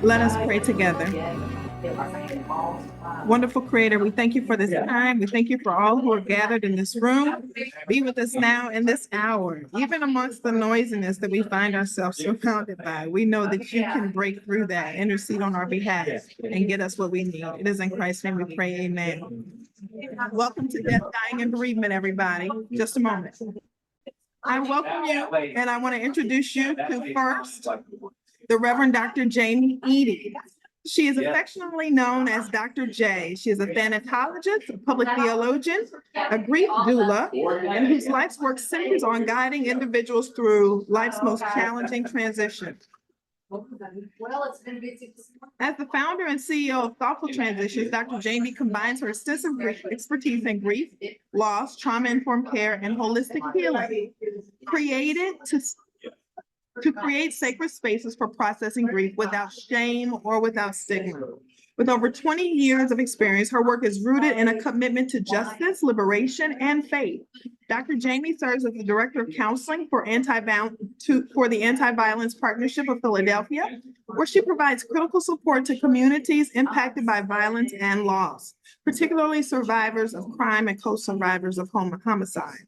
Let us pray together. Wonderful Creator, we thank you for this time. We thank you for all who are gathered in this room. Be with us now in this hour, even amongst the noisiness that we find ourselves surrounded by. We know that you can break through that, intercede on our behalf, and get us what we need. It is in Christ's name we pray, amen. Welcome to Death, Dying, and Bereavement, everybody. Just a moment. I welcome you, and I want to introduce you to first the Reverend Dr. Jamie Eaddy. She is affectionately known as Dr. J. She is a thanatologist, a public theologian, a grief doula, and whose life's work centers on guiding individuals through life's most challenging transition. As the founder and CEO of Thoughtful Transitions, Dr. Jamie combines her extensive expertise in grief, loss, trauma-informed care, and holistic healing, created to create sacred spaces for processing grief without shame or without stigma. With over 20 years of experience, her work is rooted in a commitment to justice, liberation, and faith. Dr. Jamie serves as the Director of Counseling for the Anti-Violence Partnership of Philadelphia, where she provides critical support to communities impacted by violence and loss, particularly survivors of crime and co-survivors of homicide.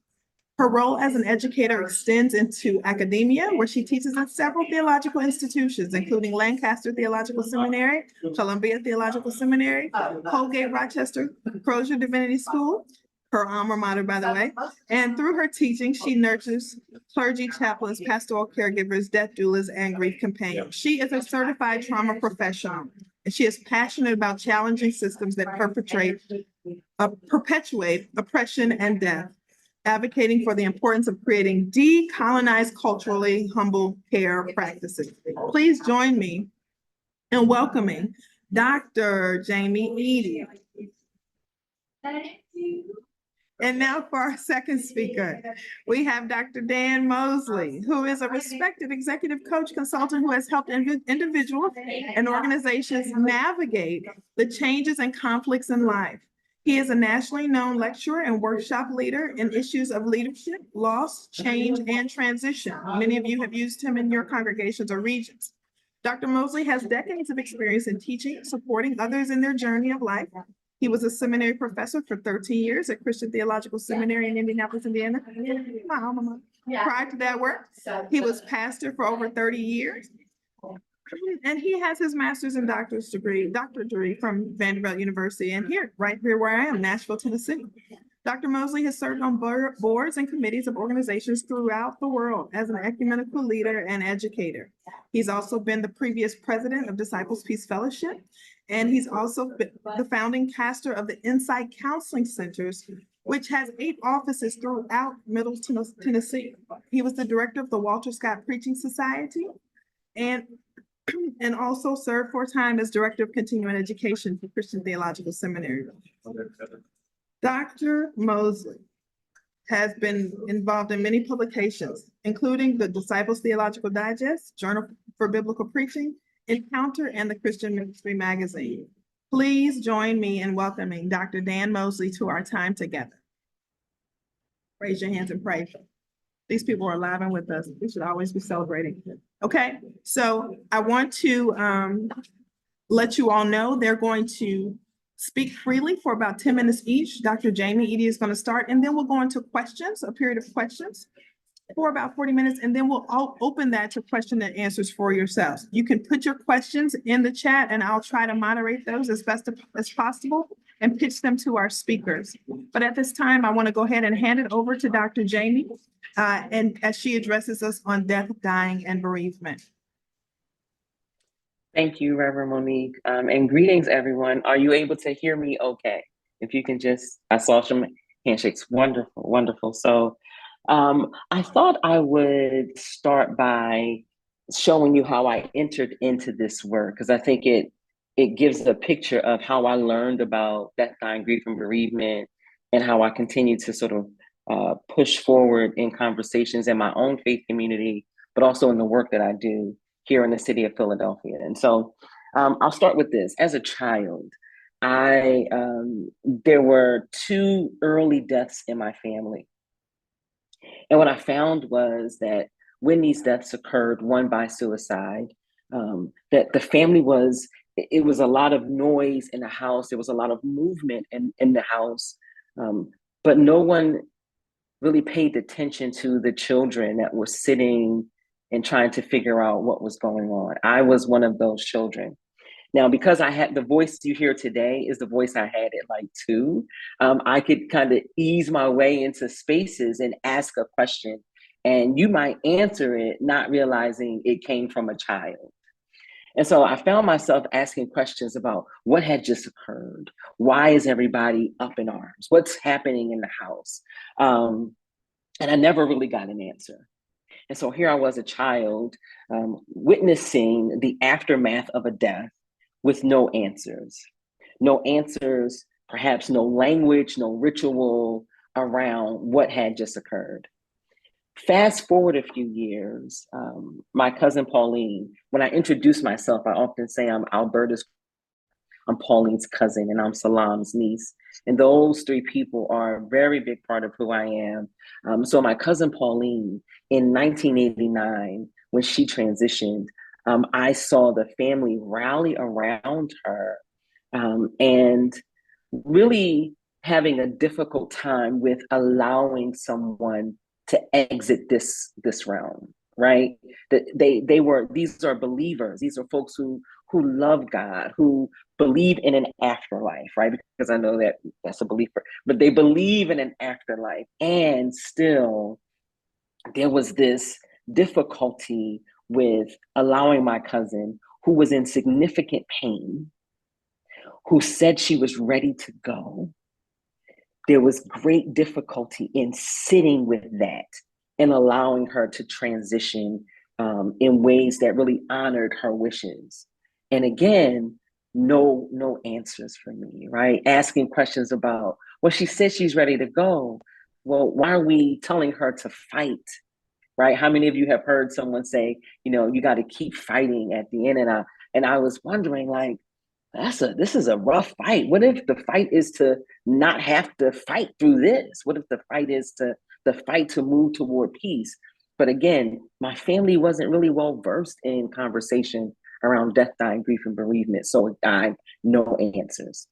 Her role as an educator extends into academia, where she teaches at several theological institutions, including Lancaster Theological Seminary, Columbia Theological Seminary, Colgate Rochester Crozier Divinity School, her alma mater, by the way. And through her teaching, she nurtures clergy, chaplains, pastoral caregivers, death doulas, and grief companions. She is a certified trauma professional, and she is passionate about challenging systems that perpetuate oppression and death, advocating for the importance of creating decolonized, culturally humble care practices. Please join me in welcoming Dr. Jamie Eaddy. Thank you. And now for our second speaker, we have Dr. Dan Moseley, who is a respected executive coach consultant who has helped individuals and organizations navigate the changes and conflicts in life. He is a nationally known lecturer and workshop leader in issues of leadership, loss, change, and transition. Many of you have used him in your congregations or regions. Dr. Moseley has decades of experience in teaching, supporting others in their journey of life. He was a seminary professor for 13 years at Christian Theological Seminary in Indianapolis, Indiana. Prior to that work, he was pastor for over 30 years. And he has his master's and doctorate degree from Vanderbilt University, and right here where I am, Nashville, Tennessee. Dr. Moseley has served on boards and committees of organizations throughout the world as an ecumenical leader and educator. He's also been the previous president of Disciples Peace Fellowship, and he's also been the founding pastor of the Insight Counseling Centers, which has 8 offices throughout Middle Tennessee. He was the director of the Walter Scott Preaching Society, and also served for a time as Director of Continuing Education for Christian Theological Seminary. Dr. Moseley has been involved in many publications, including the Disciples Theological Digest, Journal for Biblical Preaching, Encounter, and the Christian Ministry Magazine. Please join me in welcoming Dr. Dan Moseley to our time together. Raise your hands and pray. These people are alive and with us. We should always be celebrating. Okay, so I want to let you all know they're going to speak freely for about 10 minutes each. Dr. Jamie Eaddy is going to start, and then we'll go into questions, a period of questions for about 40 minutes, and then we'll open that to question and answers for yourselves. You can put your questions in the chat, and I'll try to moderate those as best as possible and pitch them to our speakers. But at this time, I want to go ahead and hand it over to Dr. Jamie, and as she addresses us on death, dying, and bereavement. Thank you, Reverend Monique, and greetings, everyone. Are you able to hear me okay? If you can I saw some handshakes. Wonderful, wonderful. So I thought I would start by showing you how I entered into this work, because I think it gives a picture of how I learned about death, dying, grief, and bereavement, and how I continue to sort of push forward in conversations in my own faith community, but also in the work that I do here in the city of Philadelphia. And so I'll start with this. As a child, I there were two early deaths in my family. And what I found was that when these deaths occurred, one by suicide, that the family was, it was a lot of noise in the house. There was a lot of movement in the house. Um, but no one really paid attention to the children that were sitting and trying to figure out what was going on. I was one of those children. Now, because I had the voice you hear today is the voice I had at like 2, I could kind of ease my way into spaces and ask a question. And you might answer it not realizing it came from a child. And so I found myself asking questions about what had just occurred. Why is everybody up in arms? What's happening in the house? And I never really got an answer. And so here I was, a child, witnessing the aftermath of a death with no answers. No answers, perhaps no language, no ritual around what had just occurred. Fast forward a few years, my cousin Pauline, when I introduce myself, I often say I'm Pauline's cousin, and I'm Salam's niece. And those three people are a very big part of who I am. So my cousin Pauline, in 1989, when she transitioned, I saw the family rally around her, and really having a difficult time with allowing someone to exit this realm, right? That they were, these are believers, these are folks who love God, who believe in an afterlife, right? Because I know that that's a belief, but they believe in an afterlife, and still there was this difficulty with allowing my cousin, who was in significant pain, who said she was ready to go. There was great difficulty in sitting with that and allowing her to transition in ways that really honored her wishes. And again, no answers for me, right? Asking questions about, well, she said she's ready to go. Well, why are we telling her to fight? Right? How many of you have heard someone say, you got to keep fighting at the end? And I was wondering, like, this is a rough fight. What if the fight is to not have to fight through this? What if the fight is the fight to move toward peace? But again, my family wasn't really well versed in conversation around death, dying, grief, and bereavement. So I no answers.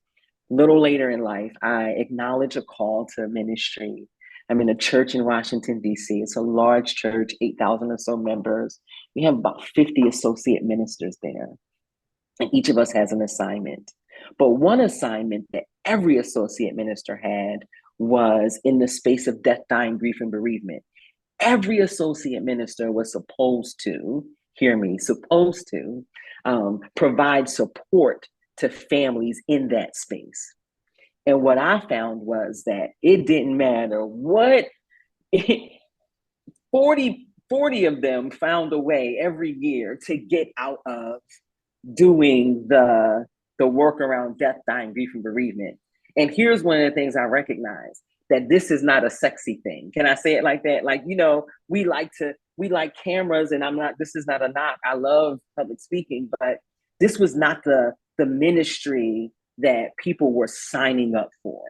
A little later in life, I acknowledge a call to ministry. I'm in a church in Washington, D.C. It's a large church, 8,000 or so members. We have about 50 associate ministers there, and each of us has an assignment. But one assignment that every associate minister had was in the space of death, dying, grief, and bereavement. Every associate minister was supposed to, hear me, supposed to provide support to families in that space. And what I found was that it didn't matter what, 40 of them found a way every year to get out of doing the work around death, dying, grief, and bereavement. And here's one of the things I recognize, that this is not a sexy thing. Can I say it like that? Like, we like cameras, and this is not a knock. I love public speaking, but this was not the ministry that people were signing up for.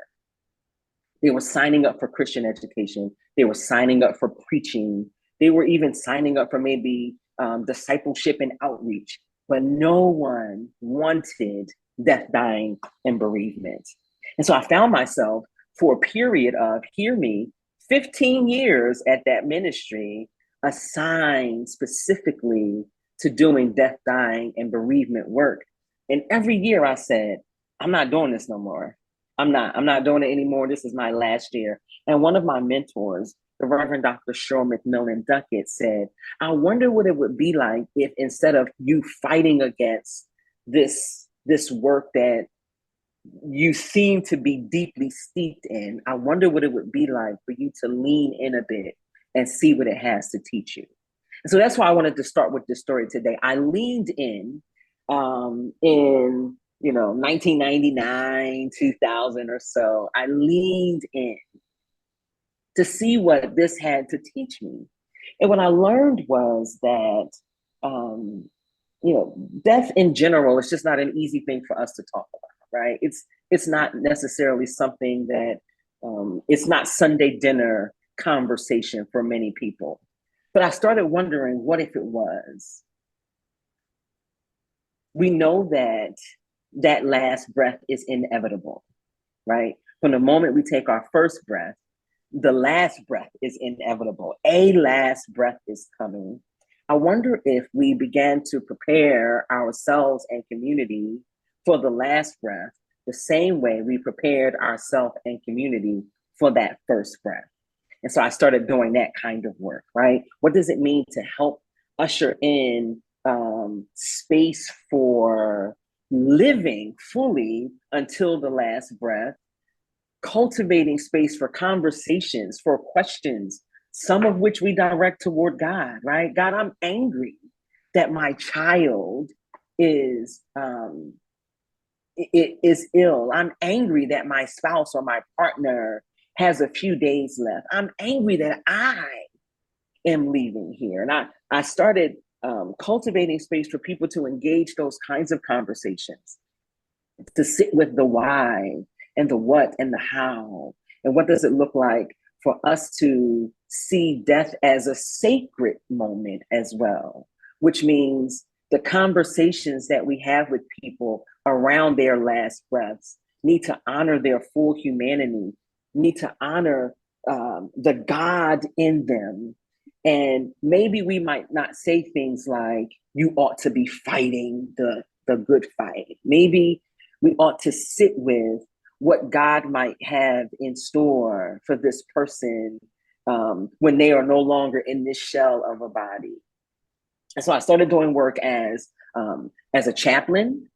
They were signing up for Christian education. They were signing up for preaching. They were even signing up for maybe discipleship and outreach, but no one wanted death, dying, and bereavement. And so I found myself, for a period of, hear me, 15 years at that ministry, assigned specifically to doing death, dying, and bereavement work. And every year I said, I'm not doing this no more. I'm not doing it anymore. This is my last year. And one of my mentors, the Reverend Dr. Cheryl McMillan Duckett, said, I wonder what it would be like if, instead of you fighting against this work that you seem to be deeply steeped in, I wonder what it would be like for you to lean in a bit and see what it has to teach you. And so that's why I wanted to start with this story today. I leaned in 1999, 2000 or so. I leaned in to see what this had to teach me. And what I learned was that death in general is just not an easy thing for us to talk about, right? It's not necessarily something that it's not Sunday dinner conversation for many people. But I started wondering, what if it was? We know that that last breath is inevitable, right? From the moment we take our first breath, the last breath is inevitable. A last breath is coming. I wonder if we began to prepare ourselves and community for the last breath the same way we prepared ourselves and community for that first breath. And so I started doing that kind of work, right? What does it mean to help usher in space for living fully until the last breath, cultivating space for conversations, for questions, some of which we direct toward God, right? God, I'm angry that my child is is ill. I'm angry that my spouse or my partner has a few days left. I'm angry that I am leaving here. And I started cultivating space for people to engage those kinds of conversations, to sit with the why and the what and the how. And what does it look like for us to see death as a sacred moment as well, which means the conversations that we have with people around their last breaths need to honor their full humanity, need to honor the God in them. And maybe we might not say things like, you ought to be fighting the good fight. Maybe we ought to sit with what God might have in store for this person when they are no longer in this shell of a body. And so I started doing work as a chaplain,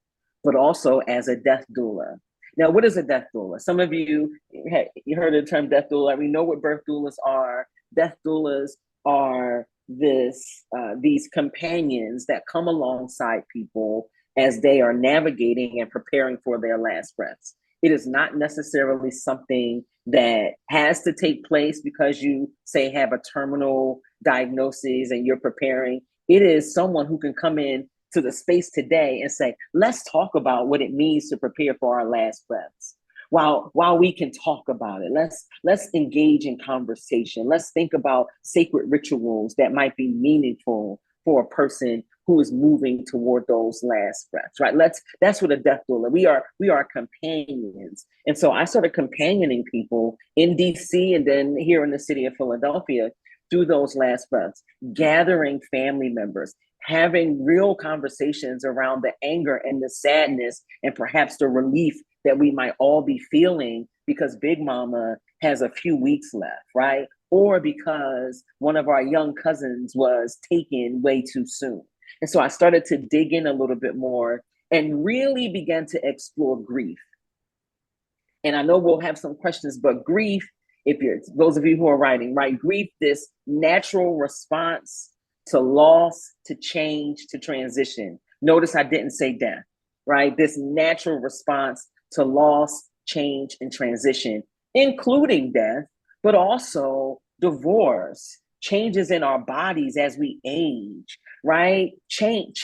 but also as a death doula. Now, what is a death doula? Some of you heard the term death doula. We know what birth doulas are. Death doulas are these companions that come alongside people as they are navigating and preparing for their last breaths. It is not necessarily something that has to take place because you, say, have a terminal diagnosis and you're preparing. It is someone who can come in to the space today and say, let's talk about what it means to prepare for our last breaths. While we can talk about it, let's engage in conversation. Let's think about sacred rituals that might be meaningful for a person who is moving toward those last breaths, right? That's what a death doula. We are companions. And so I started companioning people in DC and then here in the city of Philadelphia through those last breaths, gathering family members, having real conversations around the anger and the sadness and perhaps the relief that we might all be feeling because Big Mama has a few weeks left, right? Or because one of our young cousins was taken way too soon. And so I started to dig in a little bit more and really began to explore grief. And I know we'll have some questions, but grief, if you're those of you who are writing, right? Grief, this natural response to loss, to change, to transition. Notice I didn't say death, right? This natural response to loss, change, and transition, including death, but also divorce, changes in our bodies as we age, right? Change,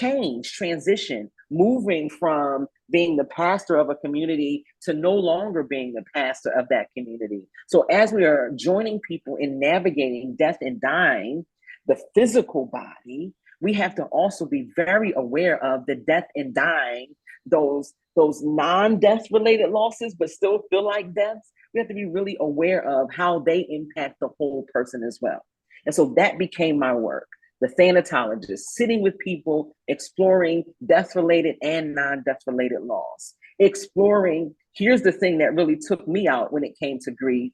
transition, moving from being the pastor of a community to no longer being the pastor of that community. So as we are joining people in navigating death and dying, the physical body, we have to also be very aware of the death and dying, those non-death related losses, but still feel like deaths. We have to be really aware of how they impact the whole person as well. And so that became my work, the thanatologist, sitting with people, exploring death-related and non-death related loss, exploring, here's the thing that really took me out when it came to grief,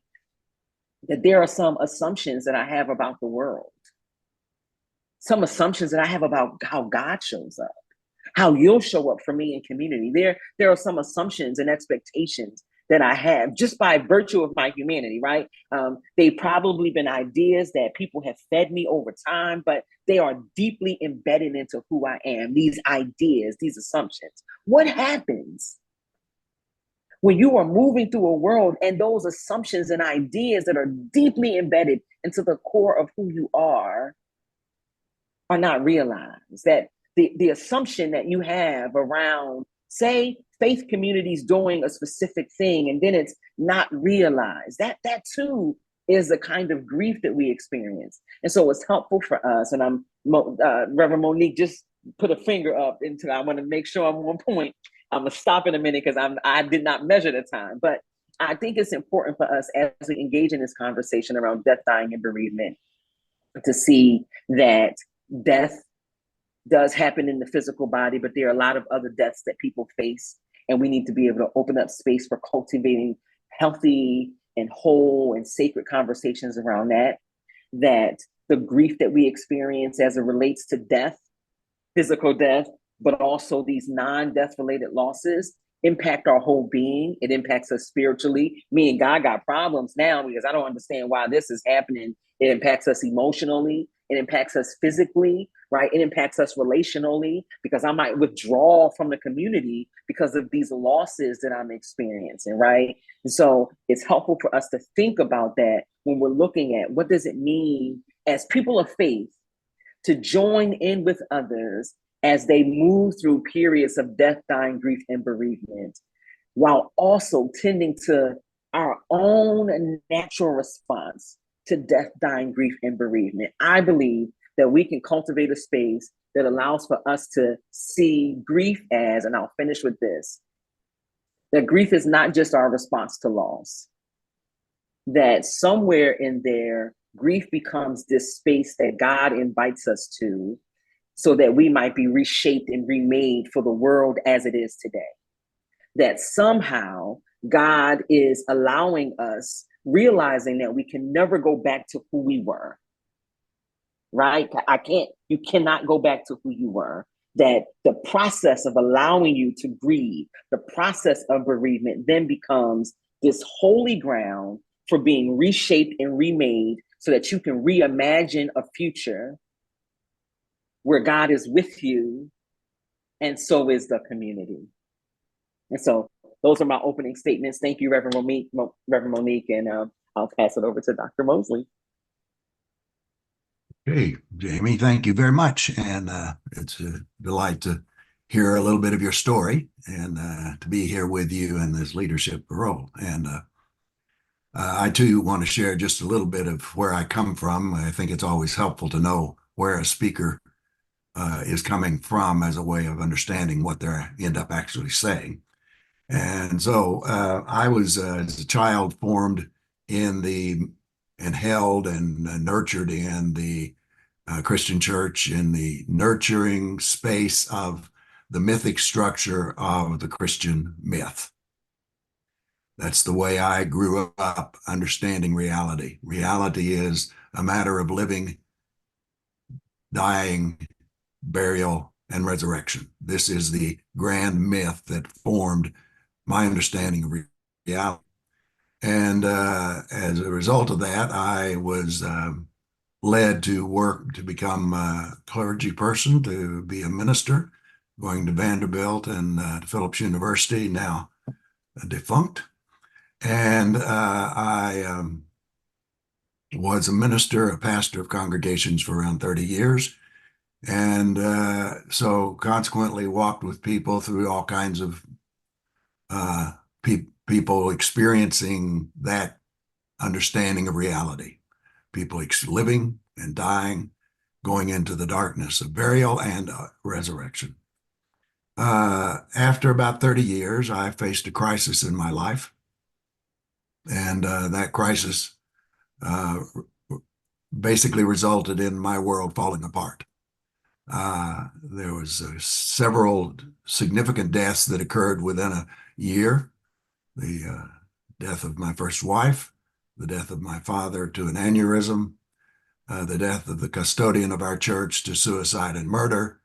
that there are some assumptions that I have about the world, some assumptions that I have about how God shows up, how you'll show up for me in community. There are some assumptions and expectations that I have just by virtue of my humanity, right? They've probably been ideas that people have fed me over time, but they are deeply embedded into who I am, these ideas, these assumptions. What happens when you are moving through a world and those assumptions and ideas that are deeply embedded into the core of who you are not realized, that the assumption that you have around, say, faith communities doing a specific thing and then it's not realized. That too is a kind of grief that we experience. And so it's helpful for us. And Reverend Monique just put a finger up into, I want to make sure I'm on point. I'm gonna stop in a minute because I did not measure the time, but I think it's important for us as we engage in this conversation around death, dying, and bereavement to see that death does happen in the physical body, but there are a lot of other deaths that people face. And we need to be able to open up space for cultivating healthy and whole and sacred conversations around that. That the grief that we experience as it relates to death, physical death, but also these non-death related losses impact our whole being. It impacts us spiritually. Me and God got problems now because I don't understand why this is happening. It impacts us emotionally. It impacts us physically, right? It impacts us relationally because I might withdraw from the community because of these losses that I'm experiencing, right? And so it's helpful for us to think about that when we're looking at what does it mean as people of faith to join in with others as they move through periods of death, dying, grief, and bereavement, while also tending to our own natural response to death, dying, grief, and bereavement. I believe that we can cultivate a space that allows for us to see grief as, and I'll finish with this, that grief is not just our response to loss, that somewhere in there, grief becomes this space that God invites us to so that we might be reshaped and remade for the world as it is today. That somehow God is allowing us, realizing that we can never go back to who we were, right? You cannot go back to who you were. That the process of allowing you to grieve, the process of bereavement then becomes this holy ground for being reshaped and remade so that you can reimagine a future where God is with you, and so is the community. And so those are my opening statements. Thank you, Reverend Monique, and I'll pass it over to Dr. Moseley. Hey, Jamie, thank you very much. And it's a delight to hear a little bit of your story and to be here with you in this leadership role. And I too want to share just a little bit of where I come from. I think it's always helpful to know where a speaker is coming from as a way of understanding what they end up actually saying. And so I was, as a child, formed and held and nurtured in the Christian church, in the nurturing space of the mythic structure of the Christian myth. That's the way I grew up understanding reality. Reality is a matter of living, dying, burial, and resurrection. This is the grand myth that formed my understanding of reality. And as a result of that, I was led to work to become a clergy person, to be a minister, going to Vanderbilt and to Phillips University, now defunct. And I was a minister, a pastor of congregations for around 30 years. And so consequently walked with people through all kinds of people experiencing that understanding of reality. People living and dying, going into the darkness of burial and resurrection. After about 30 years, I faced a crisis in my life. And that crisis basically resulted in my world falling apart. There was several significant deaths that occurred within a year. The death of my first wife, the death of my father to an aneurysm, the death of the custodian of our church to suicide and murder,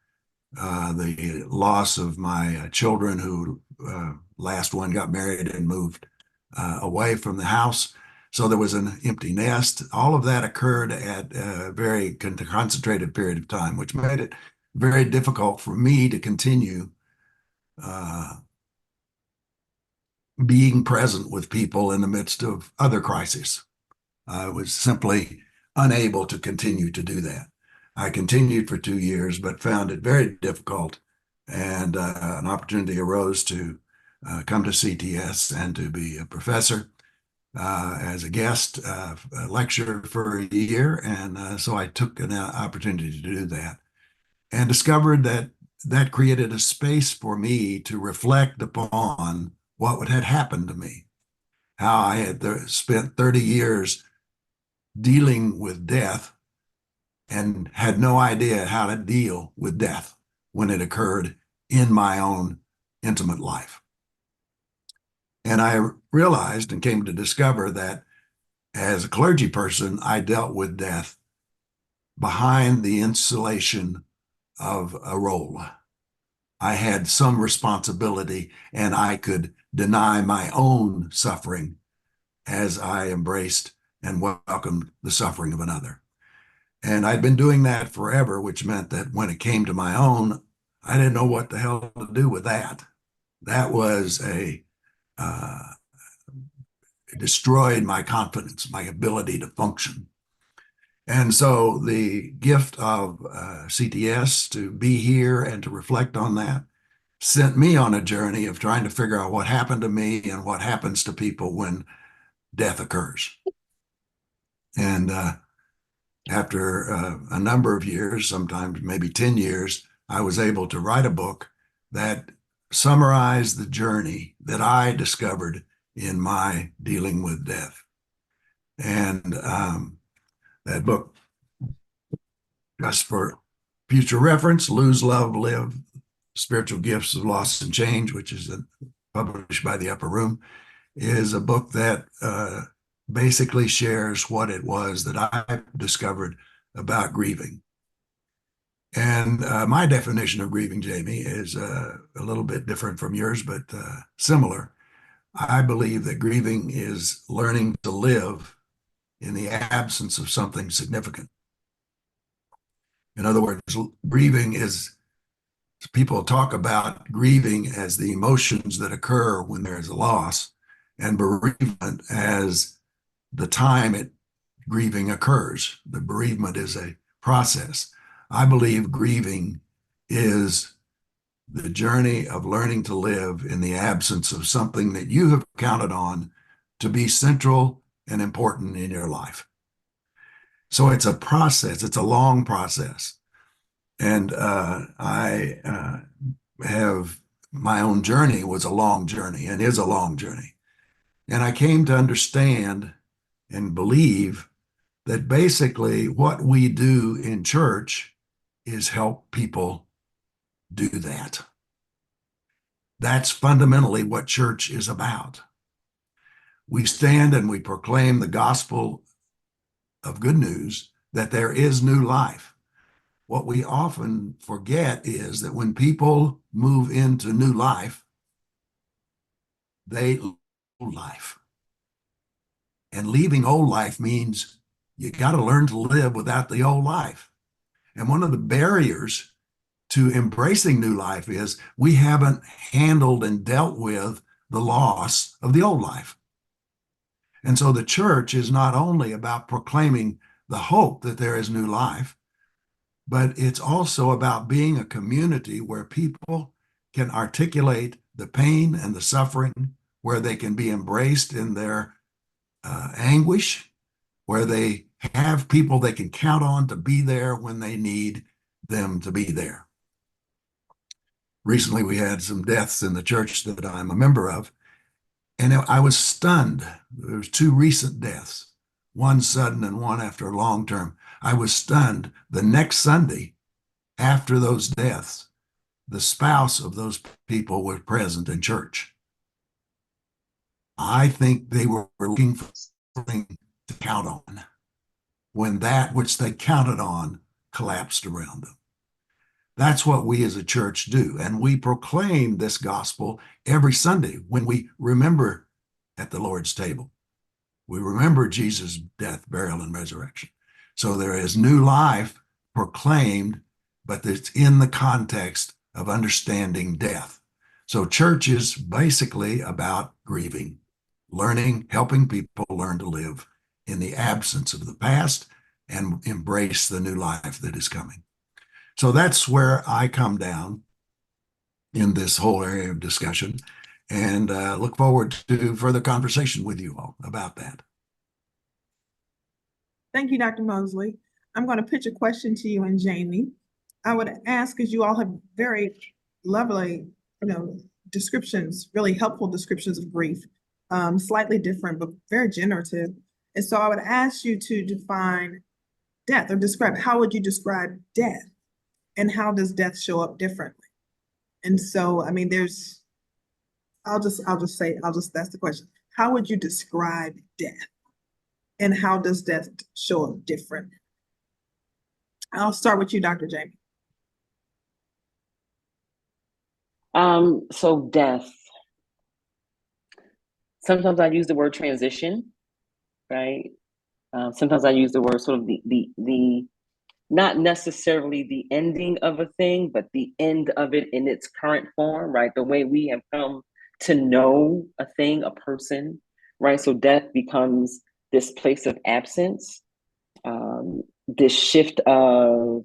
the loss of my children who last one got married and moved away from the house. So there was an empty nest. All of that occurred at a very concentrated period of time, which made it very difficult for me to continue being present with people in the midst of other crises. I was simply unable to continue to do that. I continued for 2 years, but found it very difficult. And an opportunity arose to come to CTS and to be a professor as a guest lecturer for a year. And so I took an opportunity to do that and discovered that that created a space for me to reflect upon what had happened to me, how I had spent 30 years dealing with death and had no idea how to deal with death when it occurred in my own intimate life. And I realized and came to discover that as a clergy person, I dealt with death behind the insulation of a role. I had some responsibility, and I could deny my own suffering as I embraced and welcomed the suffering of another. And I'd been doing that forever, which meant that when it came to my own, I didn't know what the hell to do with that. That was it destroyed my confidence, my ability to function. And so the gift of CTS to be here and to reflect on that sent me on a journey of trying to figure out what happened to me and what happens to people when death occurs. And after a number of years, sometimes maybe 10 years, I was able to write a book that summarized the journey that I discovered in my dealing with death. And that book, just for future reference, Lose, Love, Live, Spiritual Gifts of Loss and Change, which is published by the Upper Room, is a book that basically shares what it was that I discovered about grieving. And my definition of grieving, Jamie, is a little bit different from yours, but similar. I believe that grieving is learning to live in the absence of something significant. In other words, grieving is, people talk about grieving as the emotions that occur when there is a loss, and bereavement as the time grieving occurs. The bereavement is a process. I believe grieving is the journey of learning to live in the absence of something that you have counted on to be central and important in your life. So it's a process. It's a long process. And I have my own journey was a long journey and is a long journey. And I came to understand and believe that basically what we do in church is help people do that. That's fundamentally what church is about. We stand and we proclaim the gospel of good news that there is new life. What we often forget is that when people move into new life, they lose life. And leaving old life means you got to learn to live without the old life. And one of the barriers to embracing new life is we haven't handled and dealt with the loss of the old life. And so the church is not only about proclaiming the hope that there is new life, but it's also about being a community where people can articulate the pain and the suffering, where they can be embraced in their anguish, where they have people they can count on to be there when they need them to be there. Recently, we had some deaths in the church that I'm a member of, and I was stunned. There was 2 recent deaths, one sudden and one after a long term. I was stunned. The next Sunday after those deaths, the spouse of those people was present in church. I think they were looking for something to count on when that which they counted on collapsed around them. That's what we as a church do. And we proclaim this gospel every Sunday when we remember at the Lord's table. We remember Jesus' death, burial, and resurrection. So there is new life proclaimed, but it's in the context of understanding death. So church is basically about grieving, learning, helping people learn to live in the absence of the past and embrace the new life that is coming. So that's where I come down in this whole area of discussion, and look forward to further conversation with you all about that. Thank you, Dr. Moseley. I'm going to pitch a question to you and Jamie. I would ask, because you all have very lovely, descriptions, really helpful descriptions of grief, slightly different, but very generative. And so I would ask you to define death, or describe, how would you describe death? And how does death show up differently? And so, I mean, that's the question. How would you describe death? And how does death show up different? I'll start with you, Dr. Jamie. So death. Sometimes I use the word transition, right? Sometimes I use the word sort of the not necessarily the ending of a thing, but the end of it in its current form, right? The way we have come to know a thing, a person, right? So death becomes this place of absence, this shift of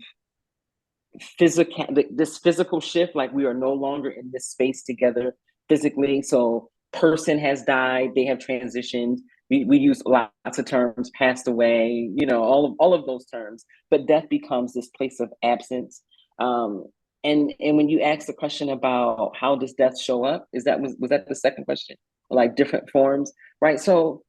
this physical shift, like we are no longer in this space together physically. So person has died, they have transitioned. We use lots of terms, passed away, all of those terms, but death becomes this place of absence. And when you ask the question about how does death show up, was that the second question? Like different forms, right? So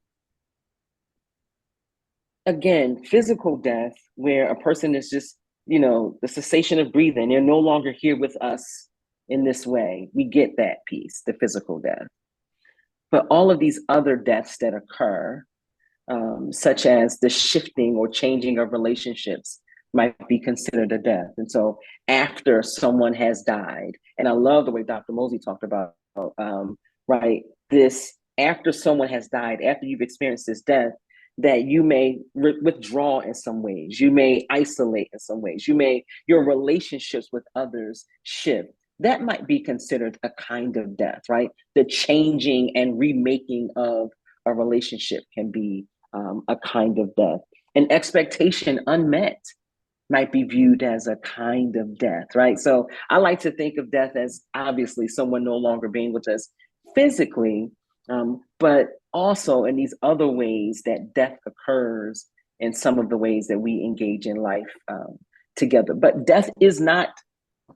again, physical death, where a person is just, the cessation of breathing, they're no longer here with us in this way. We get that piece, the physical death. But all of these other deaths that occur, such as the shifting or changing of relationships, might be considered a death. And so after someone has died, and I love the way Dr. Moseley talked about, right, this, after someone has died, after you've experienced this death, that you may withdraw in some ways, you may isolate in some ways, your relationships with others shift. That might be considered a kind of death, right? The changing and remaking of a relationship can be a kind of death. An expectation unmet might be viewed as a kind of death, right? So I like to think of death as obviously someone no longer being with us physically, but also in these other ways that death occurs in some of the ways that we engage in life together. But death is not,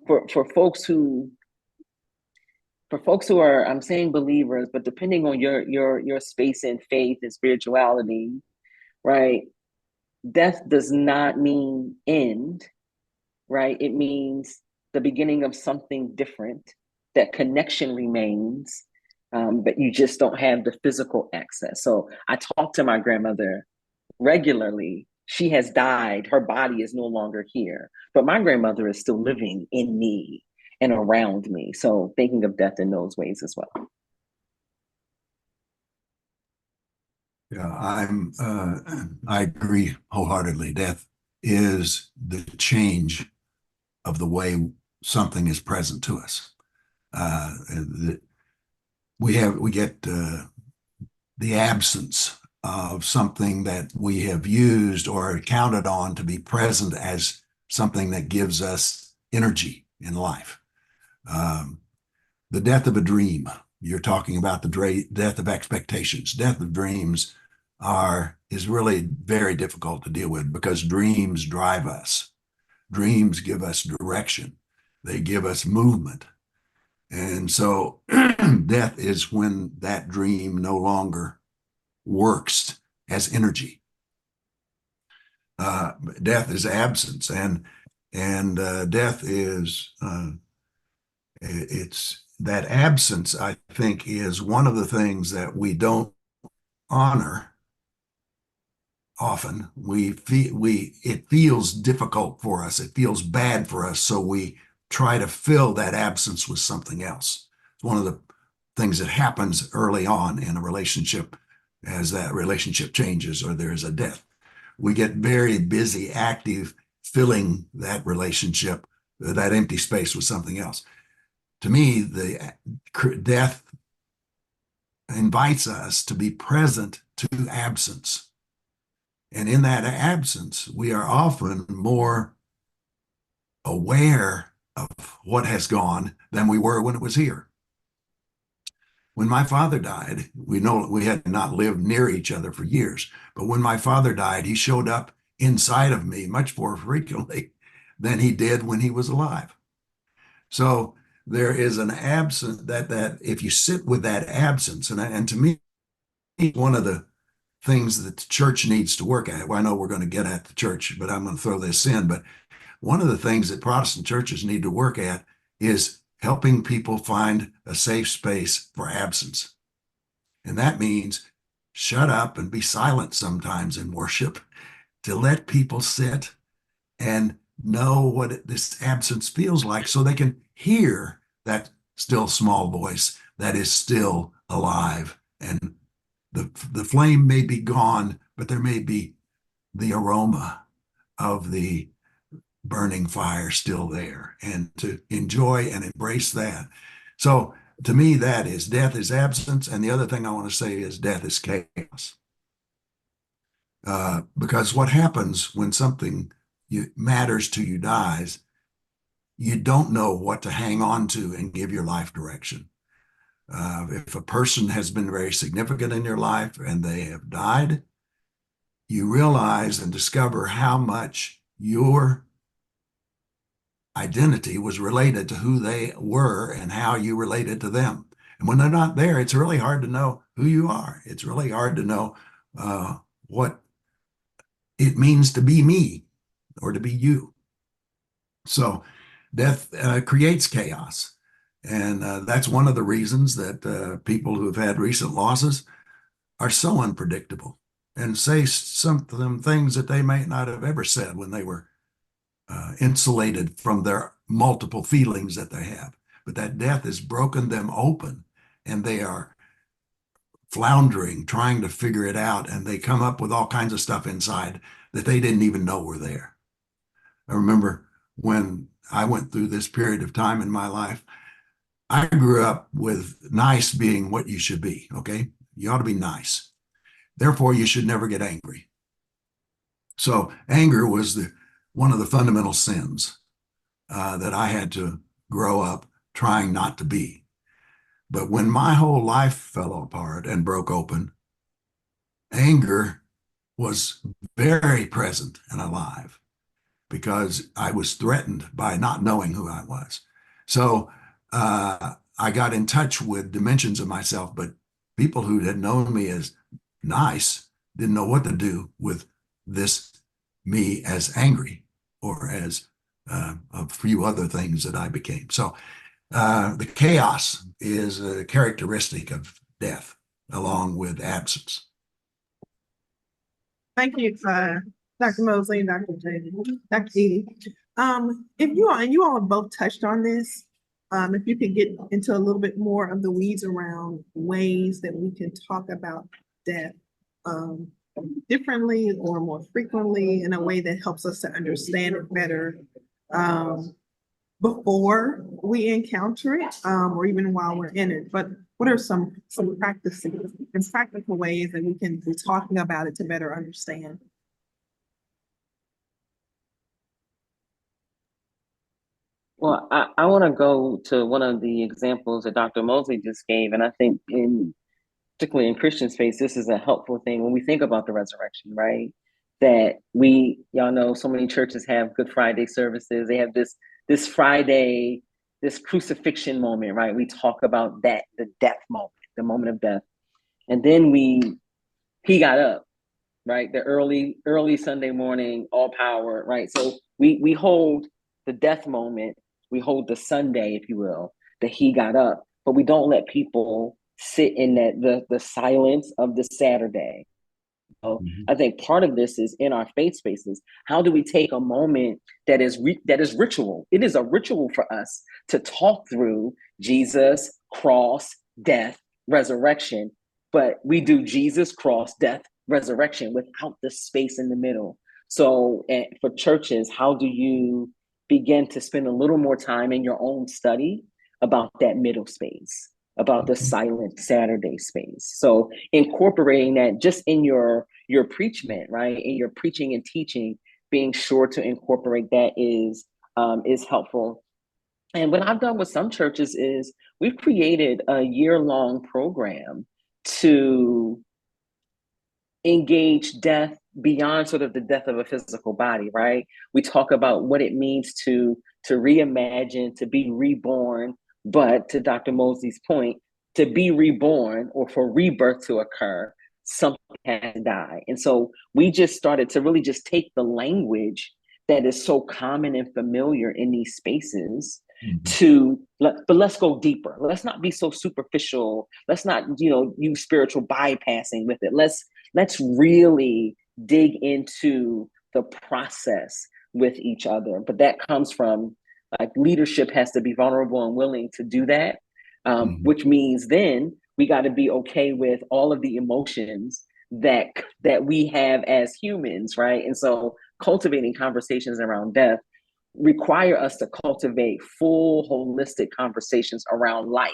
for folks who are, I'm saying believers, but depending on your space in faith and spirituality, right? Death does not mean end, right? It means the beginning of something different. That connection remains, but you just don't have the physical access. So I talk to my grandmother regularly. She has died. Her body is no longer here, but my grandmother is still living in me and around me. So thinking of death in those ways as well. Yeah, I agree wholeheartely. Death is the change of the way something is present to us. We get the absence of something that we have used or counted on to be present as something that gives us energy in life. The death of a dream. You're talking about the death of expectations. Death of dreams is really very difficult to deal with because dreams drive us. Dreams give us direction. They give us movement. And so death is when that dream no longer works as energy. Death is absence, and death is it's that absence, I think, is one of the things that we don't honor often. It feels difficult for us. It feels bad for us. So we try to fill that absence with something else. It's one of the things that happens early on in a relationship as that relationship changes or there's a death. We get very busy, active, filling that relationship, that empty space with something else. To me, the death invites us to be present to absence. And in that absence, we are often more aware of what has gone than we were when it was here. When my father died, we know we had not lived near each other for years, but when my father died, he showed up inside of me much more frequently than he did when he was alive. So there is an absence that if you sit with that absence, and to me, one of the things that the church needs to work at, well, I know we're going to get at the church, but I'm going to throw this in, but one of the things that Protestant churches need to work at is helping people find a safe space for absence. And that means shut up and be silent sometimes in worship to let people sit and know what this absence feels like so they can hear that still small voice that is still alive. And the flame may be gone, but there may be the aroma of the burning fire still there, and to enjoy and embrace that. So to me, that is death is absence. And the other thing I want to say is death is chaos. Because what happens when something matters to you dies, you don't know what to hang on to and give your life direction. If a person has been very significant in your life and they have died, you realize and discover how much your identity was related to who they were and how you related to them. And when they're not there, it's really hard to know who you are. It's really hard to know what it means to be me or to be you. So death creates chaos. And that's one of the reasons that people who have had recent losses are so unpredictable and say some things that they might not have ever said when they were insulated from their multiple feelings that they have. But that death has broken them open and they are floundering, trying to figure it out. And they come up with all kinds of stuff inside that they didn't even know were there. I remember when I went through this period of time in my life, I grew up with nice being what you should be, okay? You ought to be nice. Therefore, you should never get angry. So anger was one of the fundamental sins that I had to grow up trying not to be. But when my whole life fell apart and broke open, anger was very present and alive because I was threatened by not knowing who I was. So I got in touch with dimensions of myself, but people who had known me as nice didn't know what to do with this me as angry or as a few other things that I became. So the chaos is a characteristic of death along with absence. Thank you, Dr. Moseley and Dr. Eaddy. If you all have both touched on this, if you could get into a little bit more of the weeds around ways that we can talk about death differently or more frequently in a way that helps us to understand it better before we encounter it or even while we're in it. But what are some practices and practical ways that we can be talking about it to better understand? Well, I want to go to one of the examples that Dr. Moseley just gave, and I think particularly in Christian space, this is a helpful thing when we think about the resurrection, right? That y'all know, so many churches have Good Friday services. They have this Friday, this crucifixion moment, right? We talk about that, the death moment, the moment of death. And then he got up, right? The early Sunday morning, all power, right? So we hold the death moment, we hold the Sunday, if you will, that he got up, but we don't let people sit in the silence of the Saturday. So I think part of this is in our faith spaces. How do we take a moment that is ritual? It is a ritual for us to talk through Jesus, cross, death, resurrection, but we do Jesus, cross, death, resurrection without the space in the middle. So for churches, how do you begin to spend a little more time in your own study about that middle space, about the silent Saturday space? So incorporating that just in your your preachment, right? In your preaching and teaching, being sure to incorporate that is helpful. And what I've done with some churches is we've created a year-long program to engage death beyond sort of the death of a physical body, right? We talk about what it means to reimagine, to be reborn, but to Dr. Moseley's point, to be reborn or for rebirth to occur, something has to die. And so we just started to really just take the language that is so common and familiar in these spaces but let's go deeper. Let's not be so superficial. Let's not, use spiritual bypassing with it. Let's really dig into the process with each other. But that comes from, like, leadership has to be vulnerable and willing to do that, which means then we got to be okay with all of the emotions that we have as humans, right? And so cultivating conversations around death require us to cultivate full holistic conversations around life,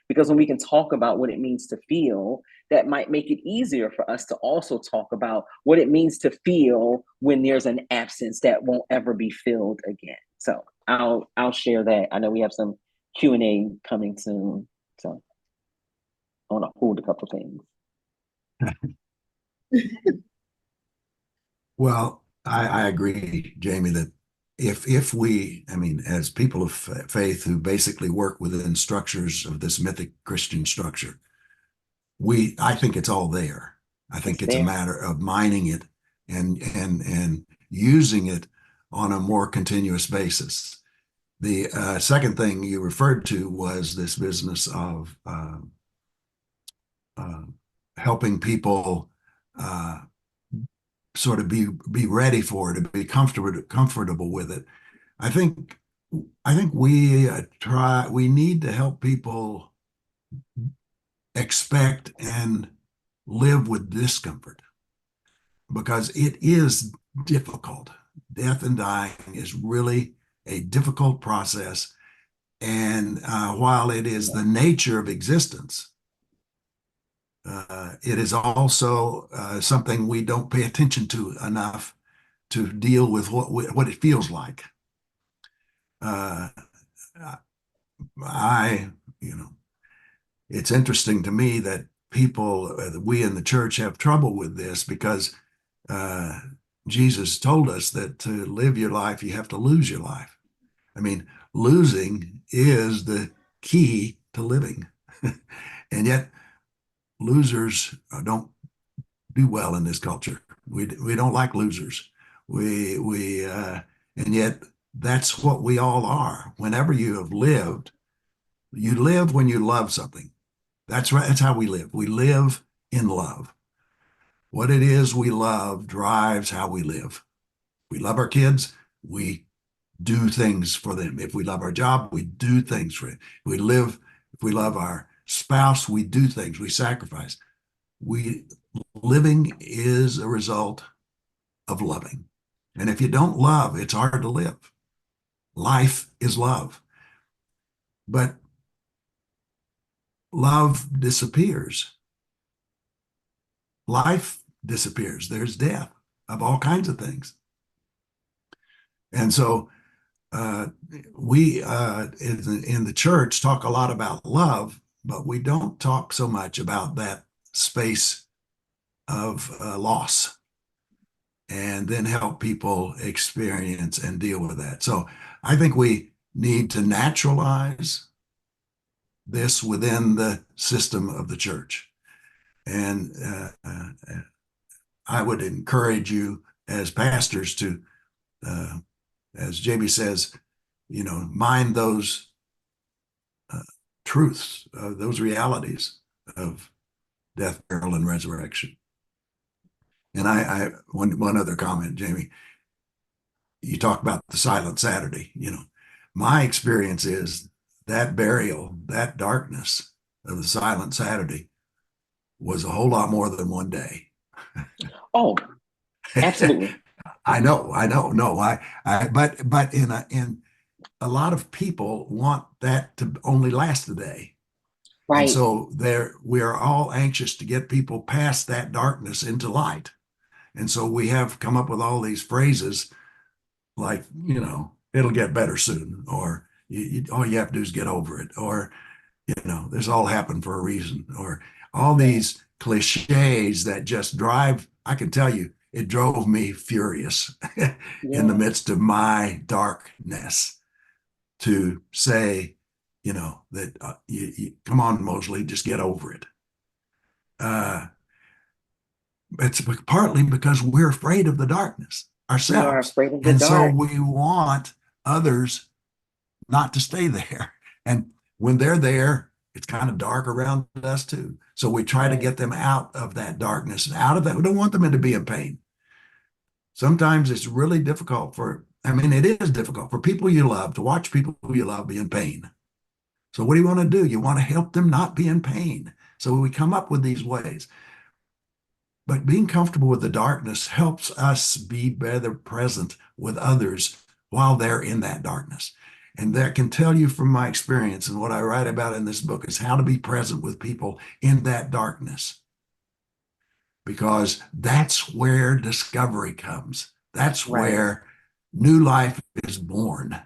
because when we can talk about what it means to feel, that might make it easier for us to also talk about what it means to feel when there's an absence that won't ever be filled again. So I'll share that. I know we have some Q&A coming soon, so I want to hold a couple things. Well, I agree, Jamie, that if we, as people of faith who basically work within structures of this mythic Christian structure, I think it's all there. I think it's a matter of mining it and using it on a more continuous basis. The second thing you referred to was this business of helping people sort of be ready for it, to be comfortable with it. I think we need to help people expect and live with discomfort, because it is difficult. Death and dying is really a difficult process. And while it is the nature of existence, it is also something we don't pay attention to enough to deal with what it feels like. It's interesting to me that we in the church have trouble with this, because Jesus told us that to live your life, you have to lose your life. Losing is the key to living. And yet losers don't do well in this culture. We don't like losers. And yet that's what we all are. Whenever you have lived, you live when you love something. That's right. That's how we live. We live in love. What it is we love drives how we live. We love our kids, we do things for them. If we love our job, we do things for it. If we love our spouse, we do things, we sacrifice. Living is a result of loving. And if you don't love, it's hard to live. Life is love. But love disappears. Life disappears. There's death of all kinds of things. And so we in the church talk a lot about love, but we don't talk so much about that space of loss, and then help people experience and deal with that. So I think we need to naturalize this within the system of the church. And I would encourage you as pastors to, as Jamie says, mind those truths, those realities of death, burial, and resurrection. And one other comment, Jamie, you talk about the silent Saturday. My experience is that burial, that darkness of the silent Saturday was a whole lot more than one day. Oh, absolutely. I know. No, but in a lot of people want that to only last a day. Right. And so we are all anxious to get people past that darkness into light. And so we have come up with all these phrases like, it'll get better soon, or all you have to do is get over it, or, this all happened for a reason, or all these cliches that just drive, I can tell you, it drove me furious in the Yeah. midst of my darkness to say, that come on, Moseley, just get over it. It's partly because we're afraid of the darkness We are ourselves. afraid of the And so dark. we want others not to stay there. And when they're there, it's kind of dark around us too. So we try to Right. get them out of that darkness and out of that. We don't want them to be in pain. Sometimes it's really difficult it is difficult for people you love to watch people who you love be in pain. So what do you want to do? You want to help them not be in pain. So we come up with these ways. But being comfortable with the darkness helps us be better present with others while they're in that darkness. And that can tell you from my experience, and what I write about in this book is how to be present with people in that darkness. Because that's where discovery comes. That's Right. where new life is born.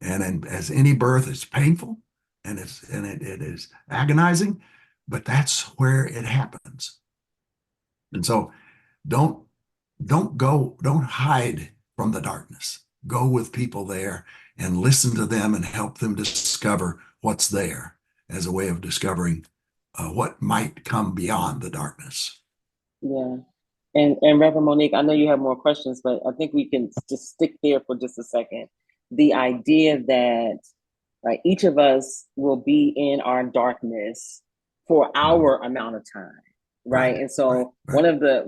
And as any birth, it's painful and it is agonizing, but that's where it happens. And so don't don't hide from the darkness. Go with people there and listen to them and help them discover what's there as a way of discovering what might come beyond the darkness. Yeah. And Reverend Monique, I know you have more questions, but I think we can just stick there for just a second. The idea that, right, each of us will be in our darkness for our amount of time, right? Right, And so right.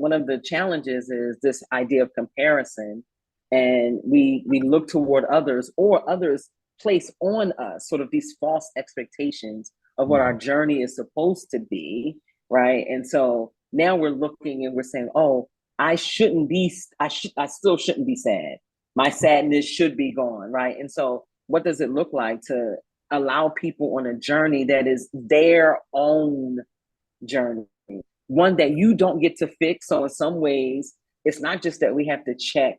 one of the challenges is this idea of comparison, and we look toward others, or others place on us sort of these false expectations of what our journey is supposed to be, right? And so now we're looking and we're saying, oh, I still shouldn't be sad. My sadness should be gone, right? And so what does it look like to allow people on a journey that is their own journey, one that you don't get to fix? So in some ways, it's not just that we have to check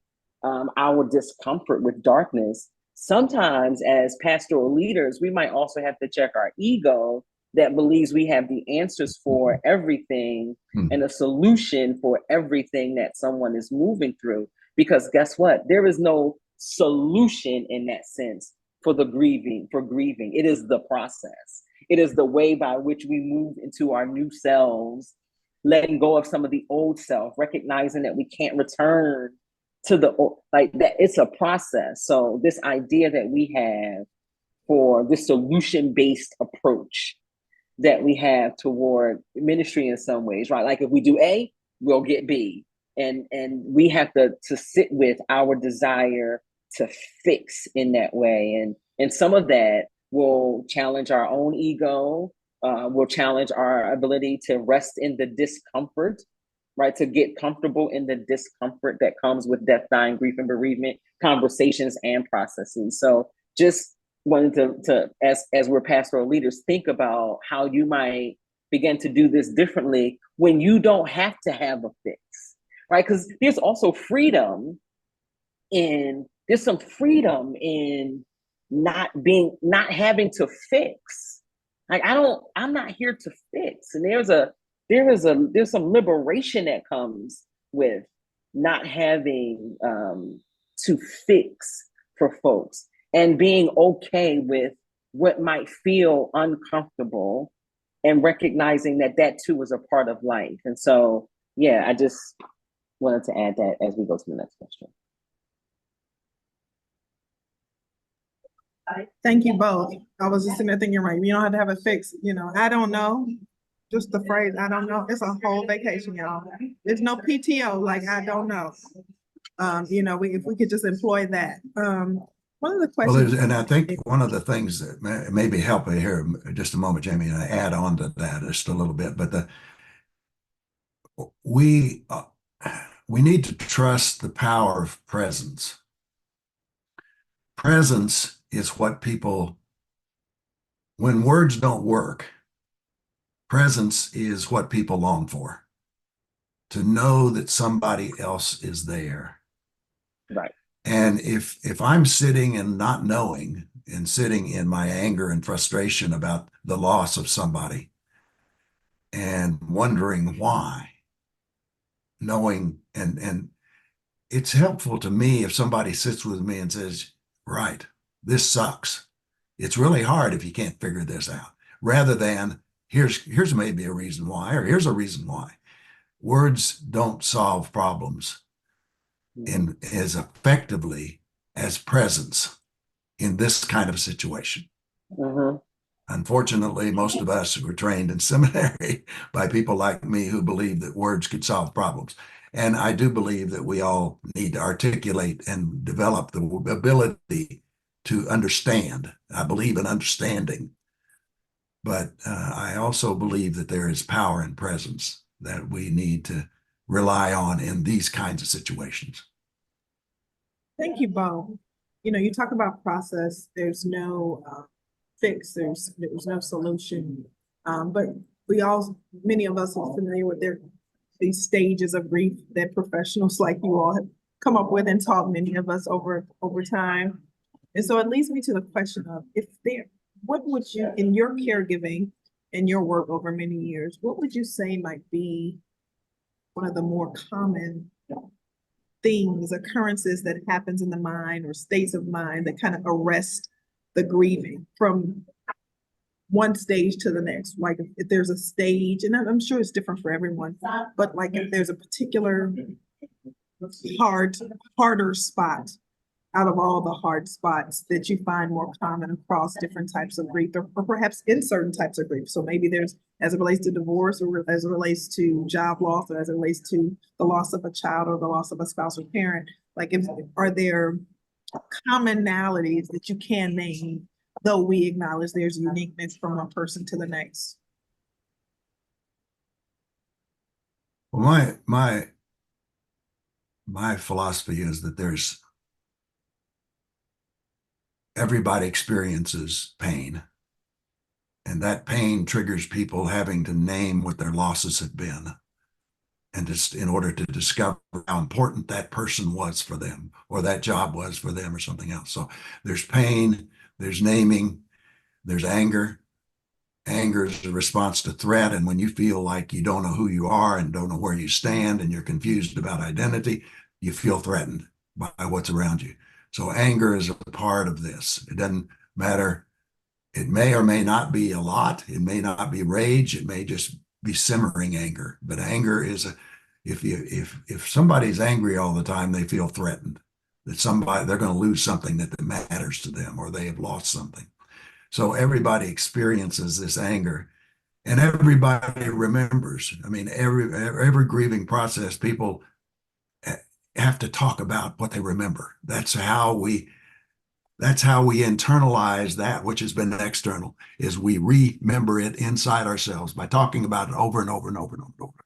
our discomfort with darkness. Sometimes as pastoral leaders, we might also have to check our ego that believes we have the answers for everything and a solution for everything that someone is moving through. Because guess what? There is no solution in that sense for grieving. It is the process. It is the way by which we move into our new selves, letting go of some of the old self, recognizing that we can't return to the like that. It's a process. So this idea that we have for this solution-based approach that we have toward ministry in some ways, right? Like if we do A, we'll get B. And we have to sit with our desire to fix in that way. And some of that will challenge our own ego, will challenge our ability to rest in the discomfort, right? To get comfortable in the discomfort that comes with death, dying, grief, and bereavement conversations and processes. So just wanted to as we're pastoral leaders, think about how you might begin to do this differently when you don't have to have a fix, right? Because there's also freedom there's some freedom in not having to fix. Like I'm not here to fix. And there's some liberation that comes with not having to fix for folks and being okay with what might feel uncomfortable and recognizing that too is a part of life. And so, yeah, I just wanted to add that as we go to the next question. Thank you both. I was just sitting there thinking, you're right. You don't have to have a fix, I don't know. Just the phrase, I don't know. It's a whole vacation, y'all. There's no PTO, like, I don't know. If we could just employ that. One of the questions. Well, and I think one of the things that maybe help here just a moment, Jamie, and I add on to that just a little bit, but we need to trust the power of presence. Presence is what people, when words don't work, presence is what people long for. to know that somebody else is there. Right. And if I'm sitting and not knowing and sitting in my anger and frustration about the loss of somebody and wondering why, knowing and it's helpful to me if somebody sits with me and says, right, this sucks. It's really hard if you can't figure this out, rather than here's maybe a reason why, or here's a reason why. Words don't solve problems in as effectively as presence in this kind of situation. Mm-hmm. Unfortunately, most of us were trained in seminary by people like me who believe that words could solve problems. And I do believe that we all need to articulate and develop the ability to understand. I believe in understanding, but I also believe that there is power in presence that we need to rely on in these kinds of situations. Thank you, Bo. You know, you talk about process. There's no fix. There's no solution. But we all, many of us are familiar with these stages of grief that professionals like you all have come up with and taught many of us over time. And so it leads me to the question of what would you, in your caregiving and your work over many years, what would you say might be one of the more common things, occurrences that happens in the mind or states of mind that kind of arrest the grieving from one stage to the next? Like if there's a stage, and I'm sure it's different for everyone, but like if there's a particular harder spot out of all the hard spots that you find more common across different types of grief, or perhaps in certain types of grief. So maybe there's, as it relates to divorce, or as it relates to job loss, or as it relates to the loss of a child or the loss of a spouse or parent, are there commonalities that you can name, though we acknowledge there's uniqueness from one person to the next? Well, my philosophy is that everybody experiences pain, and that pain triggers people having to name what their losses have been, and just in order to discover how important that person was for them, or that job was for them, or something else. So there's pain, there's naming, there's anger. Anger is a response to threat, and when you feel like you don't know who you are and don't know where you stand and you're confused about identity, you feel threatened by what's around you. So anger is a part of this. It doesn't matter. It may or may not be a lot. It may not be rage. It may just be simmering anger. But anger is if somebody's angry all the time, they feel threatened that they're going to lose something that matters to them, or they have lost something. So everybody experiences this anger, and everybody remembers. I mean, every grieving process, people have to talk about what they remember. That's how we internalize that which has been external, is we remember it inside ourselves by talking about it over and over and over and over and over.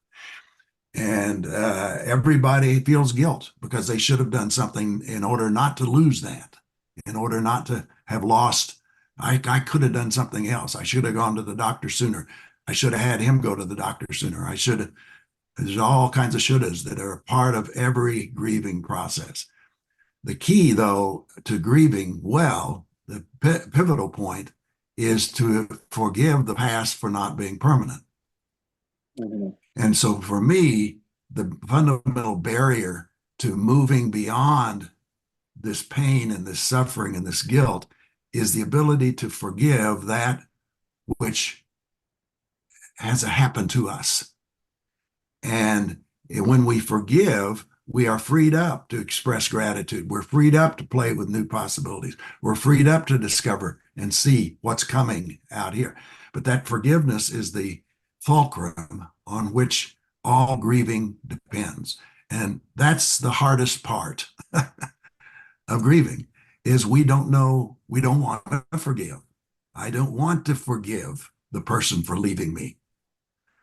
And everybody feels guilt because they should have done something in order not to lose that, in order not to have lost. I could have done something else. I should have gone to the doctor sooner. I should have had him go to the doctor sooner. I should have. There's all kinds of shouldas that are a part of every grieving process. The key, though, to grieving well, the pivotal point, is to forgive the past for not being permanent. Mm-hmm. And so for me, the fundamental barrier to moving beyond this pain and this suffering and this guilt is the ability to forgive that which has happened to us. And when we forgive, we are freed up to express gratitude. We're freed up to play with new possibilities. We're freed up to discover and see what's coming out here. But that forgiveness is the fulcrum on which all grieving depends. And that's the hardest part of grieving, is we don't want to forgive. I don't want to forgive the person for leaving me.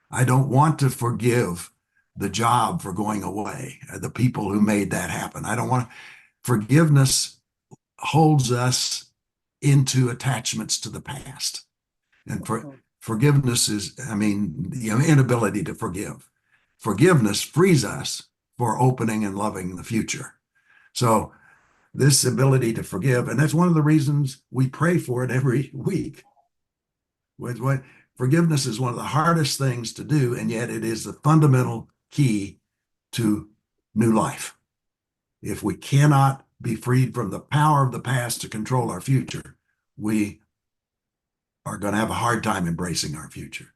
I don't want to forgive the job for going away, the people who made that happen. I don't want to. Forgiveness holds us into attachments to the past. And forgiveness is, the inability to forgive forgiveness frees us for opening and loving the future. So this ability to forgive, and that's one of the reasons we pray for it every week. Forgiveness is one of the hardest things to do, and yet it is the fundamental key to new life. If we cannot be freed from the power of the past to control our future, we are going to have a hard time embracing our future.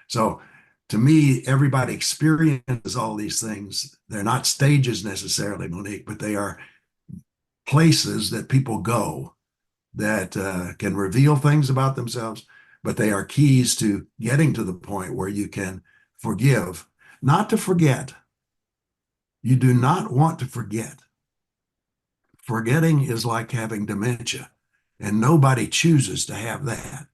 So to me, everybody experiences all these things. They're not stages necessarily, Monique, but they are places that people go that can reveal things about themselves, but they are keys to getting to the point where you can forgive, not to forget. You do not want to forget. Forgetting is like having dementia, and nobody chooses to have that.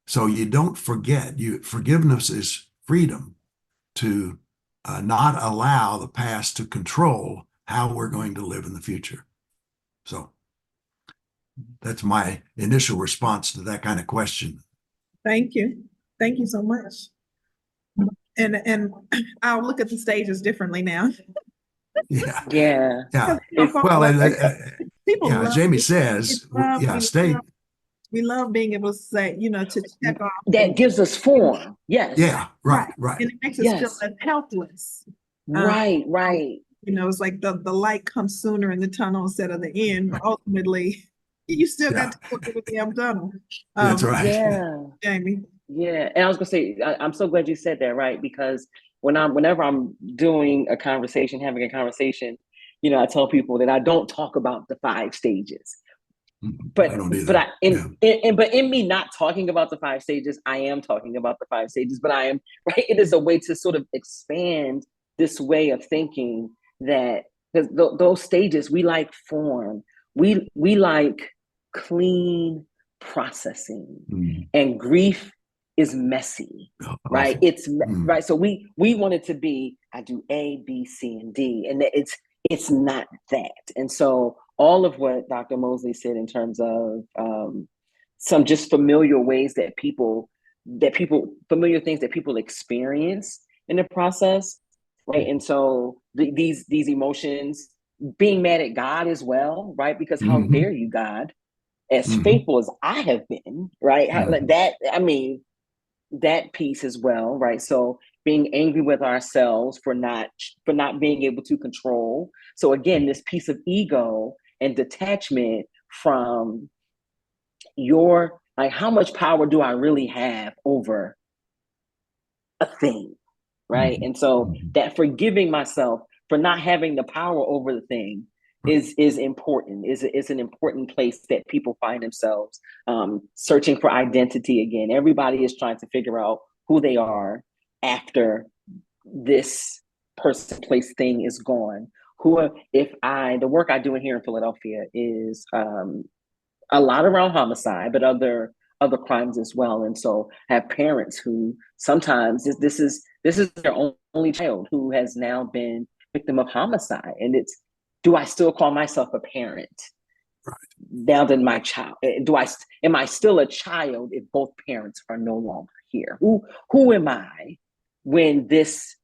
So you don't forget. Forgiveness is freedom to not allow the past to control how we're going to live in the future. So that's my initial response to that kind of question. Thank you. Thank you so much. And I'll look at the stages differently now. Yeah. Yeah. Yeah. Well, people yeah, as Jamie says, we love being able to say, to check off. That gives us form. Yes. Yeah, right. And it makes us feel less helpless. Right. It's like the light comes sooner in the tunnel instead of the end, but ultimately you still got to go through the damn tunnel. That's right. Yeah. Jamie. Yeah. And I was gonna say, I'm so glad you said that, right? Because whenever I'm doing a conversation, having a conversation, I tell people that I don't talk about the 5 stages. But I don't either. But in me not talking about the 5 stages, I am talking about the 5 stages. But I am right. It is a way to sort of expand this way of thinking that because those stages, we like form, we like clean processing, and grief is messy, right? It's right. So we want it to be, I do A, B, C, and D, and it's not that. And so all of what Dr. Moseley said in terms of some just familiar ways familiar things that people experience in the process, right? And so these emotions, being mad at God as well, right? Because how dare you, God, as faithful as I have been, right? That piece as well, right? So being angry with ourselves for not being able to control. So again, this piece of ego and detachment from how much power do I really have over a thing, right? And so that forgiving myself for not having the power over the thing is important, is an important place that people find themselves searching for identity again. Everybody is trying to figure out who they are after this person, place, thing is gone. The work I do in here in Philadelphia is a lot around homicide, but other crimes as well. And so I have parents who sometimes this is their only child who has now been victim of homicide. And do I still call myself a parent now that my child? Am I still a child if both parents are no longer here? Who am I when this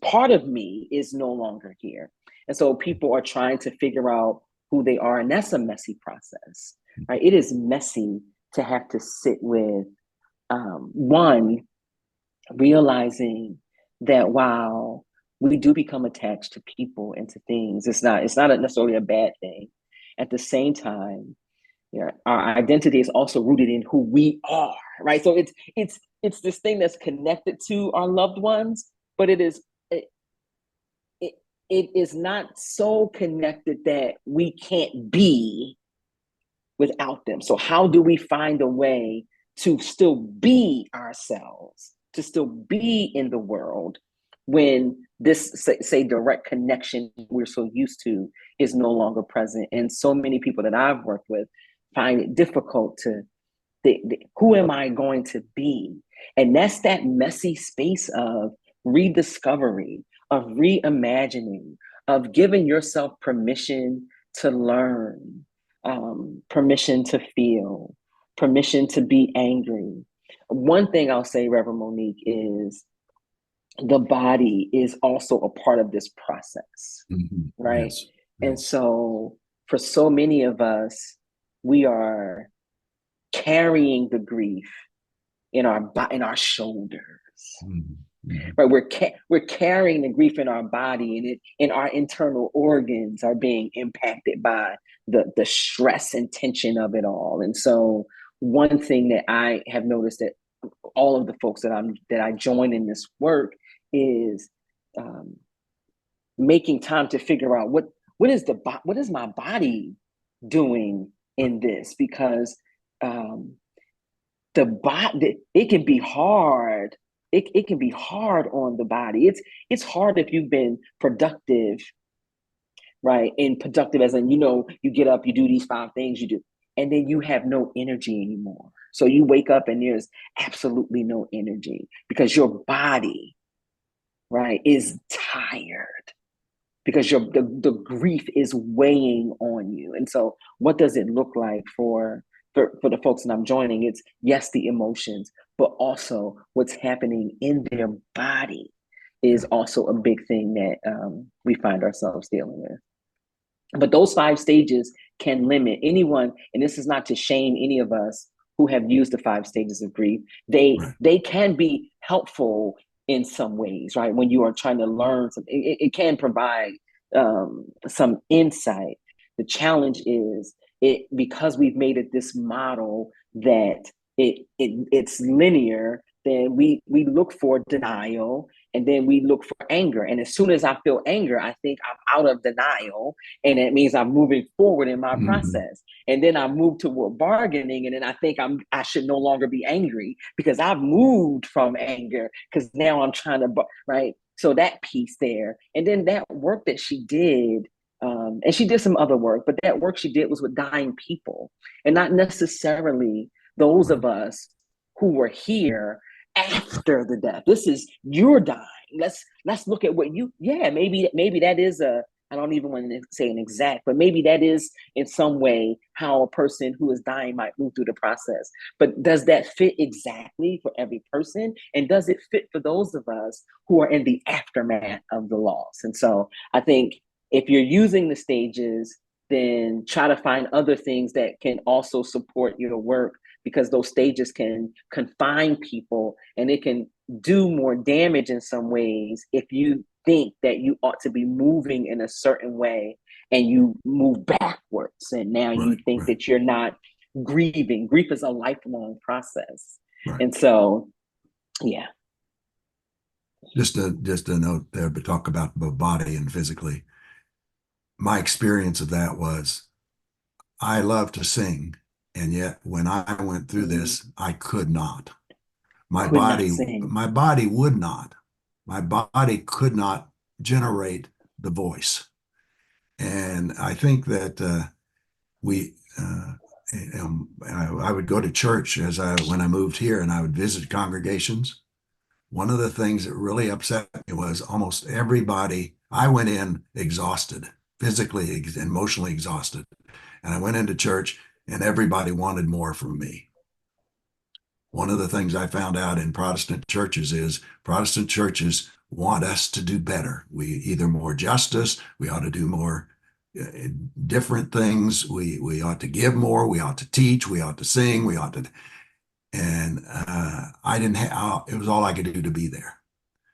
part of me is no longer here? And so people are trying to figure out who they are, and that's a messy process, right? It is messy to have to sit with one, realizing that while we do become attached to people and to things, it's not necessarily a bad thing. At the same time, our identity is also rooted in who we are, right? So it's this thing that's connected to our loved ones, but it is not so connected that we can't be without them. So how do we find a way to still be ourselves, to still be in the world when this, say direct connection we're so used to is no longer present? And so many people that I've worked with find it difficult to who am I going to be? And that's that messy space of rediscovery, of reimagining, of giving yourself permission to learn, permission to feel, permission to be angry. One thing I'll say, Reverend Monique, is the body is also a part of this process, right? Yes. And Yes. so for so many of us, we are carrying the grief in our shoulders, right? We're carrying the grief in our body, and our internal organs are being impacted by the stress and tension of it all. And so one thing that I have noticed that all of the folks that I join in this work is making time to figure out what is my body doing in this, because the body, it can be hard. It can be hard on the body. It's hard if you've been productive, right? And productive as in, you get up, you do these 5 things you do, and then you have no energy anymore. So you wake up and there's absolutely no energy because your body, right, is tired, because the grief is weighing on you. And so what does it look like for the folks that I'm joining? It's, yes, the emotions, but also what's happening in their body is also a big thing that we find ourselves dealing with. But those 5 stages can limit anyone, and this is not to shame any of us who have used the 5 stages of grief. They can be helpful in some ways, right? When you are trying to learn something, it can provide some insight. The challenge is because we've made it this model that it's linear. Then we look for denial, and then we look for anger. And as soon as I feel anger, I think I'm out of denial, and it means I'm moving forward in my process. And then I move toward bargaining, and then I think I should no longer be angry because I've moved from anger, because now I'm trying to, right? So that piece there, and then that work that she did, and she did some other work, but that work she did was with dying people, and not necessarily those of us who were here after the death. This is, you're dying. Let's look at what maybe that is I don't even want to say an exact, but maybe that is in some way how a person who is dying might move through the process. But does that fit exactly for every person? And does it fit for those of us who are in the aftermath of the loss? And so I think if you're using the stages, then try to find other things that can also support your work, because those stages can confine people, and it can do more damage in some ways if you think that you ought to be moving in a certain way and you move backwards, and now you think that you're not grieving. Grief is a lifelong process. And so, yeah. Just a note there, but talk about both body and physically. My experience of that was, I love to sing, and yet when I went through this, I could not. My body would not. My body could not generate the voice. And I think that I would go to church when I moved here, and I would visit congregations. One of the things that really upset me was almost everybody, I went in exhausted, physically, emotionally exhausted. And I went into church, and everybody wanted more from me. One of the things I found out in Protestant churches is Protestant churches want us to do better. We either more justice, we ought to do more different things. We ought to give more, we ought to teach, we ought to sing, we ought to. And I didn't have, it was all I could do to be there.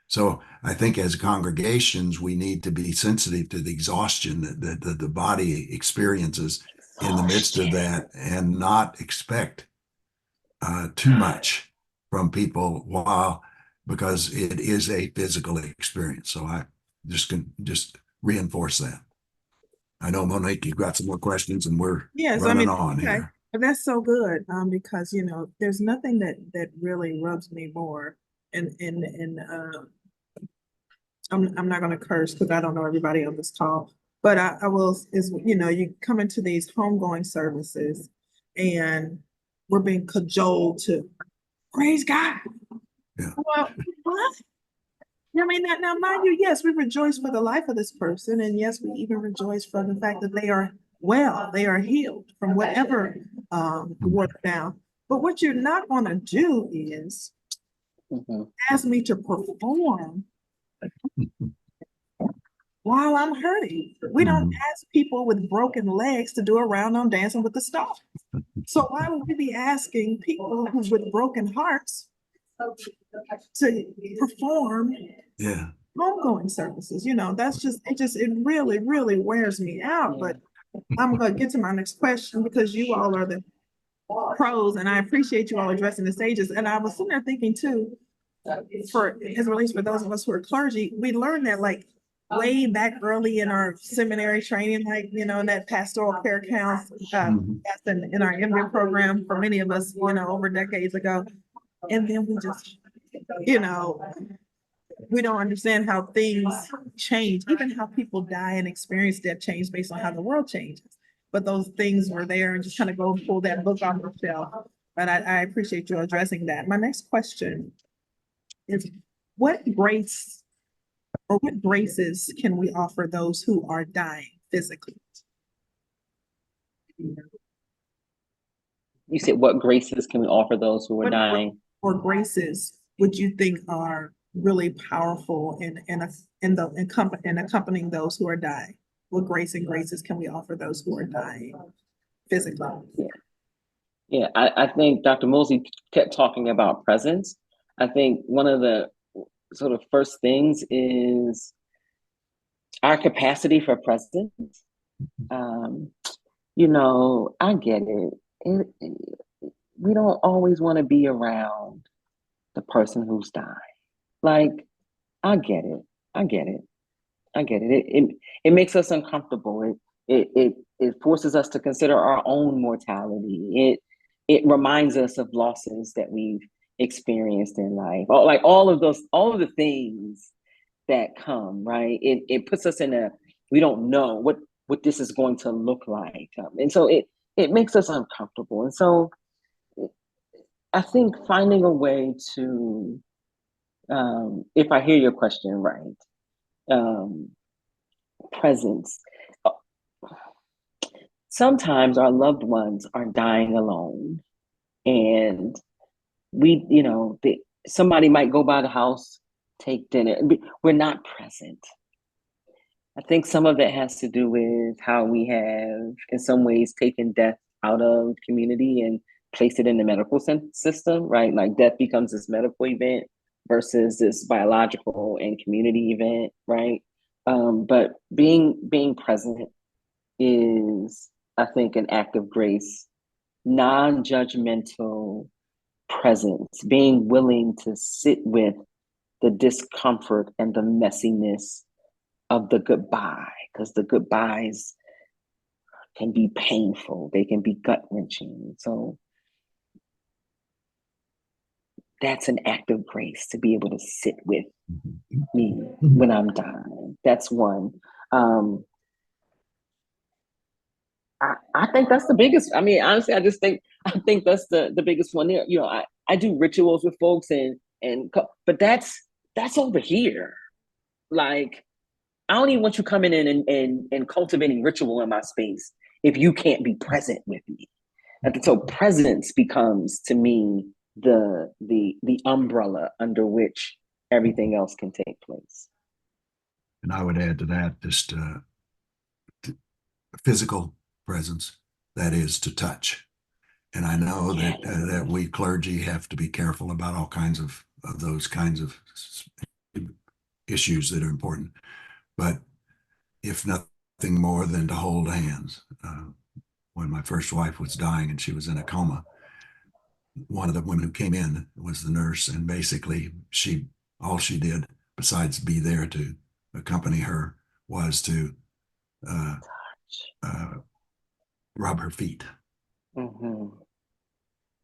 So I think as congregations, we need to be sensitive to the exhaustion that the body experiences in the midst of that, and not expect too much from people because it is a physical experience. So I can reinforce that. I know, Monique, you've got some more questions, and we're running on here. That's so good, because there's nothing that really rubs me more, and I'm not going to curse because I don't know everybody on this call, but I will, is, you come into these homegoing services and we're being cajoled to praise God. Yeah. Well, what? I mean, now mind you, yes, we rejoice for the life of this person, and yes, we even rejoice for the fact that they are well, they are healed from whatever went down. But what you're not going to do is ask me to perform while I'm hurting. We don't ask people with broken legs to do a round on Dancing with the Stars. So why would we be asking people who with broken hearts to perform Yeah. homegoing services? You know, that's just it really, really wears me out. But I'm gonna get to my next question because you all are the pros, and I appreciate you all addressing the stages. And I was sitting there thinking too, for as it relates for those of us who are clergy, we learned that like way back early in our seminary training, like in that pastoral care counts, that's in our MBA program for many of us, over decades ago. And then we just, we don't understand how things change, even how people die and experience death change based on how the world changes. But those things were there, and just kind of go pull that book off the shelf. But I appreciate you addressing that. My next question is, what grace or what graces can we offer those who are dying physically? You said, what graces can we offer those who are What dying? or graces would you think are really powerful in accompanying those who are dying? What grace and graces can we offer those who are dying physically? Yeah, I think Dr. Moseley kept talking about presence. I think one of the sort of first things is our capacity for presence. I get it. We don't always want to be around the person who's dying. Like, I get it. It makes us uncomfortable. It forces us to consider our own mortality. It reminds us of losses that we've experienced in life. Like all of the things that come, right? It puts us in we don't know what this is going to look like. And so it makes us uncomfortable. And so I think finding a way to, if I hear your question right, presence. Sometimes our loved ones are dying alone, and somebody might go by the house, take dinner. We're not present. I think some of it has to do with how we have, in some ways, taken death out of community and placed it in the medical system, right? Like death becomes this medical event versus this biological and community event, right? But being present is, I think, an act of grace, non-judgmental presence, being willing to sit with the discomfort and the messiness of the goodbye, because the goodbyes can be painful, they can be gut-wrenching. So that's an act of grace, to be able to sit with me when I'm dying. That's one. I think that's the biggest. I mean, honestly, I think that's the biggest one there. I do rituals with folks but that's over here. Like, I don't even want you coming in and cultivating ritual in my space if you can't be present with me. And so presence becomes, to me, the umbrella under which everything else can take place. And I would add to that just physical presence, that is to touch. And I know that we clergy have to be careful about all kinds of those kinds of issues that are important. But if nothing more than to hold hands. When my first wife was dying and she was in a coma, one of the women who came in was the nurse, and basically all she did besides be there to accompany her was to rub her feet. And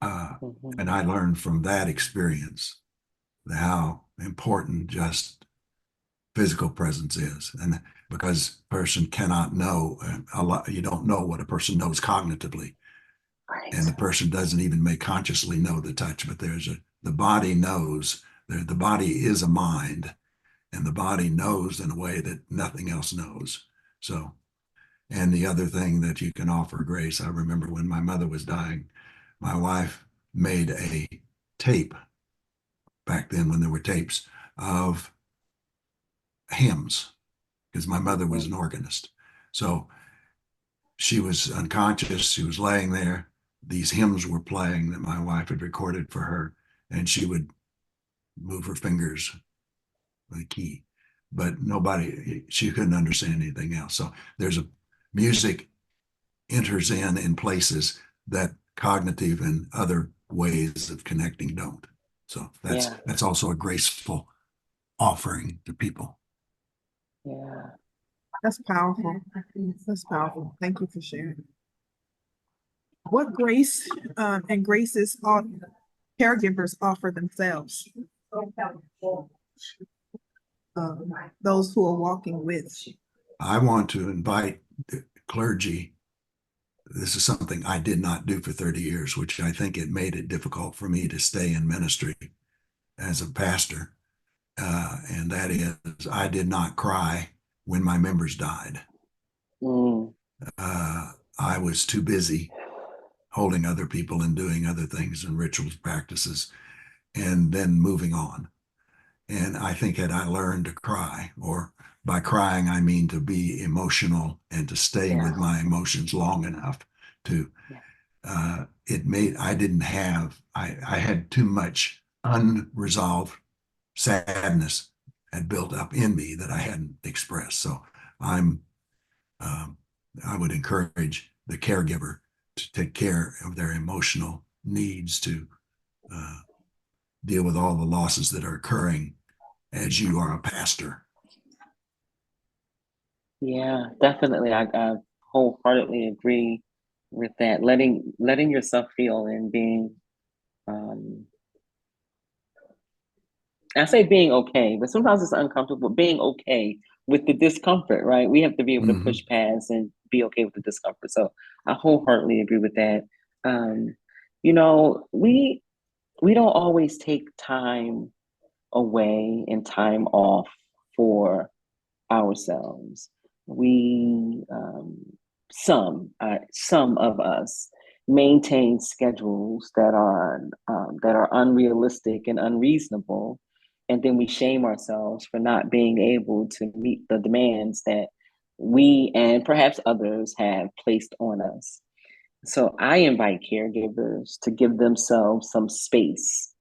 I learned from that experience how important just physical presence is. And because a person cannot know a lot, you don't know what a person knows cognitively. Right. And the person doesn't even may consciously know the touch, but the body knows, the body is a mind, and the body knows in a way that nothing else knows. So, and the other thing that you can offer grace, I remember when my mother was dying, my wife made a tape back then when there were tapes of hymns because my mother was an organist. So she was unconscious. She was laying there. These hymns were playing that my wife had recorded for her, and she would move her fingers with a key, but she couldn't understand anything else. So there's a music enters in places that cognitive and other ways of connecting don't. So Yeah. that's also a graceful offering to people. Yeah. That's powerful. That's powerful. Thank you for sharing. What grace and graces caregivers offer themselves? Those who are walking with. I want to invite the clergy. This is something I did not do for 30 years, which I think it made it difficult for me to stay in ministry as a pastor. And that is, I did not cry when my members died. I was too busy holding other people and doing other things and rituals, practices, and then moving on. And I think had I learned to cry, or by crying, I mean to be emotional and to stay with my emotions long enough to, I had too much unresolved sadness had built up in me that I hadn't expressed. So I would encourage the caregiver to take care of their emotional needs, to deal with all the losses that are occurring as you are a pastor. Yeah, definitely. I wholeheartedly agree with that. Letting yourself feel and being, I say being okay, but sometimes it's uncomfortable. Being okay with the discomfort, right? We have to be able to push past and be okay with the discomfort. So I wholeheartedly agree with that. You know, we don't always take time away and time off for ourselves. We some of us maintain schedules that are unrealistic and unreasonable, and then we shame ourselves for not being able to meet the demands that we and perhaps others have placed on us. So I invite caregivers to give themselves some space.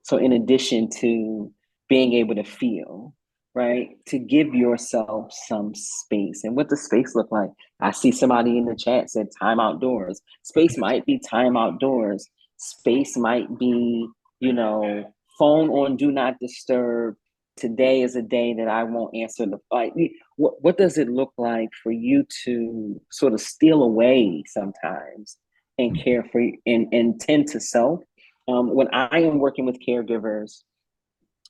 So in addition to being able to feel, right, to give yourself some space. And what does space look like? I see somebody in the chat said time outdoors. Space might be time outdoors. Space might be, phone on do not disturb. Today is a day that I won't answer the like. What does it look like for you to sort of steal away sometimes and care for and tend to self? When I am working with caregivers,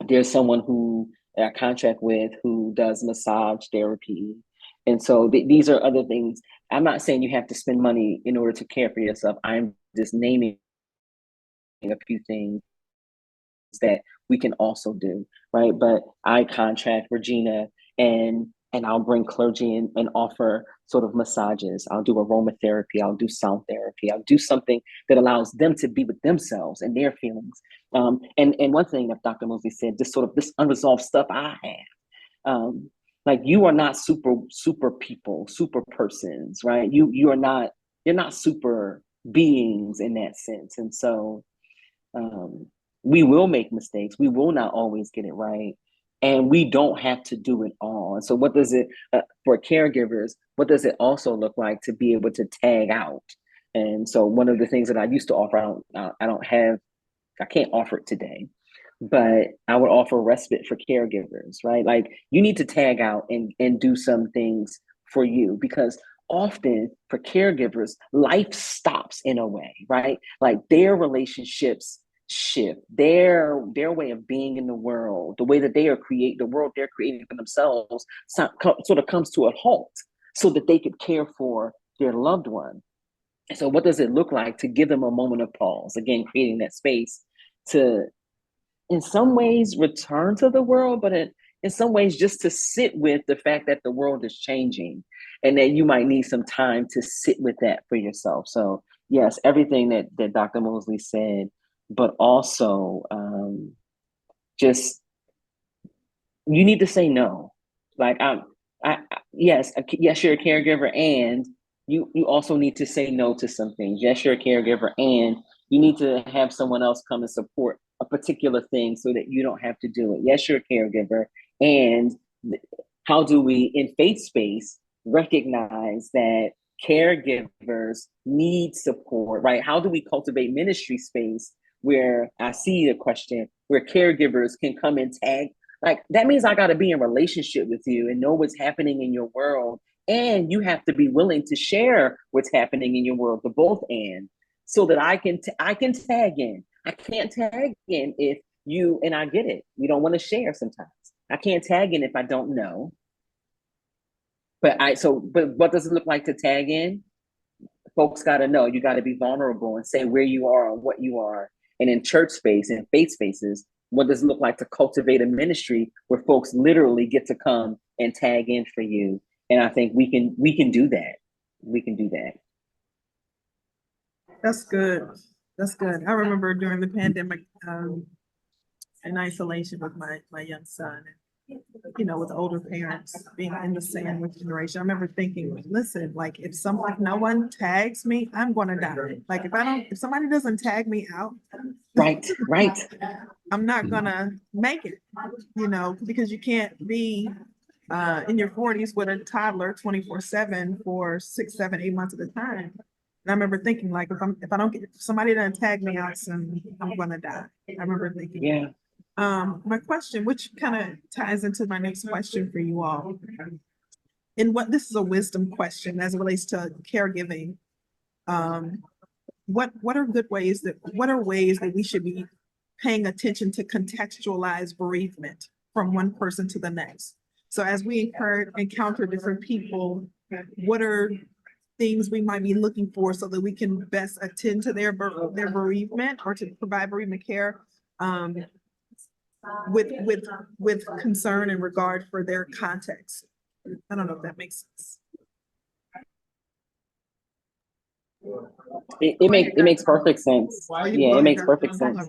there's someone who I contract with who does massage therapy. And so these are other things. I'm not saying you have to spend money in order to care for yourself. I'm just naming a few things that we can also do, right? But I contract Regina and I'll bring clergy in and offer sort of massages. I'll do aromatherapy. I'll do sound therapy. I'll do something that allows them to be with themselves and their feelings. And one thing that Dr. Moseley said, just sort of this unresolved stuff I have. Like you are not super people, super persons, right? You're not super beings in that sense. And so we will make mistakes. We will not always get it right. And we don't have to do it all. And so what does it, for caregivers, what does it also look like to be able to tag out? And so one of the things that I used to offer, I can't offer it today, but I would offer respite for caregivers, right? Like you need to tag out and do some things for you, because often for caregivers, life stops in a way, right? Like their relationships shift, their way of being in the world, the way that they are the world they're creating for themselves sort of comes to a halt so that they could care for their loved one. So what does it look like to give them a moment of pause? Again, creating that space to, in some ways, return to the world, but in some ways just to sit with the fact that the world is changing and that you might need some time to sit with that for yourself. So yes, everything that Dr. Moseley said, but also just you need to say no. Like yes, yes, you're a caregiver, and you also need to say no to some things. Yes, you're a caregiver, and you need to have someone else come and support a particular thing so that you don't have to do it. Yes, you're a caregiver, and how do we, in faith space, recognize that caregivers need support, right? How do we cultivate ministry space where I see the question where caregivers can come and tag? Like, that means I got to be in relationship with you and know what's happening in your world. And you have to be willing to share what's happening in your world, the both and, so that I can tag in. I can't tag in if you, and I get it, you don't want to share sometimes. I can't tag in if I don't know. But what does it look like to tag in? Folks got to know. You got to be vulnerable and say where you are and what you are. And in church space and faith spaces, what does it look like to cultivate a ministry where folks literally get to come and tag in for you? And I think we can do that. We can do that. That's good. That's good. I remember during the pandemic, in isolation with my young son, you know, with older parents being in the sandwich generation. I remember thinking, listen, like if no one tags me, I'm gonna die. Like if somebody doesn't tag me out, right, I'm not gonna make it, you know, because you can't be in your 40s with a toddler 24/7 for 6, 7, 8 months at a time. And I remember thinking, like, if somebody doesn't tag me out soon, I'm gonna die. I remember thinking, yeah. My question, which kind of ties into my next question for you all, this is a wisdom question as it relates to caregiving. What are ways that we should be paying attention to contextualize bereavement from one person to the next? So as we encounter different people, what are things we might be looking for so that we can best attend to their bereavement or to provide bereavement care with concern and regard for their context? I don't know if that makes sense. It makes perfect sense. Yeah, it makes perfect sense.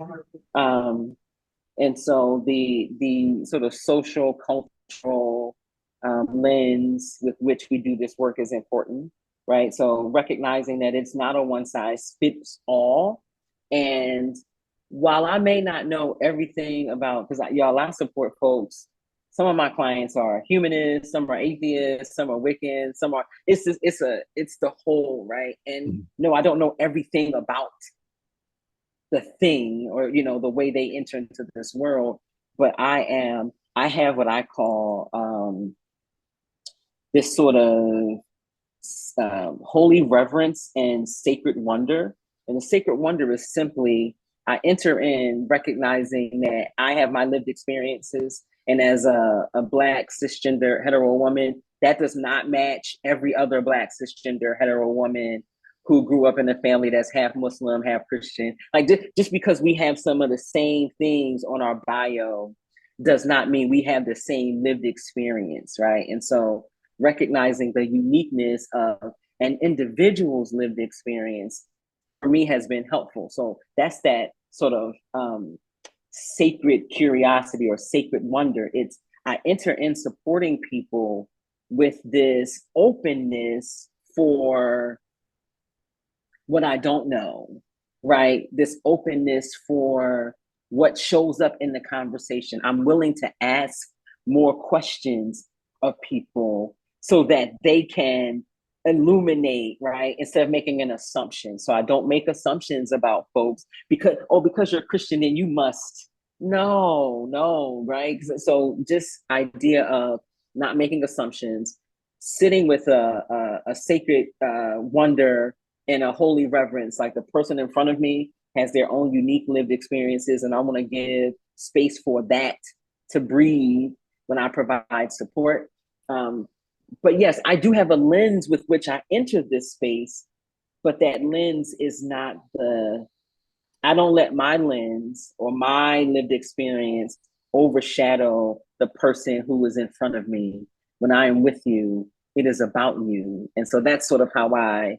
And so the sort of social cultural lens with which we do this work is important, right? So recognizing that it's not a one size fits all. And while I may not know everything about, because I support folks. Some of my clients are humanists, some are atheists, some are Wiccans, some are. It's the whole, right? And no, I don't know everything about the thing or, you know, the way they enter into this world, but I have what I call this sort of holy reverence and sacred wonder. And the sacred wonder is simply I enter in recognizing that I have my lived experiences, and as a Black cisgender hetero woman, that does not match every other Black cisgender hetero woman who grew up in a family that's half Muslim, half Christian. Like just because we have some of the same things on our bio does not mean we have the same lived experience, right? And so recognizing the uniqueness of an individual's lived experience for me has been helpful. So that's that sort of sacred curiosity or sacred wonder. I enter in supporting people with this openness for what I don't know, right? This openness for what shows up in the conversation. I'm willing to ask more questions of people so that they can illuminate, right? Instead of making an assumption. So I don't make assumptions about folks because you're a Christian, then you must. No, right? So just idea of not making assumptions, sitting with a sacred wonder and a holy reverence. Like the person in front of me has their own unique lived experiences, and I want to give space for that to breathe when I provide support. But yes, I do have a lens with which I enter this space, but that lens is not I don't let my lens or my lived experience overshadow the person who is in front of me. When I am with you, it is about you. And so that's sort of how I,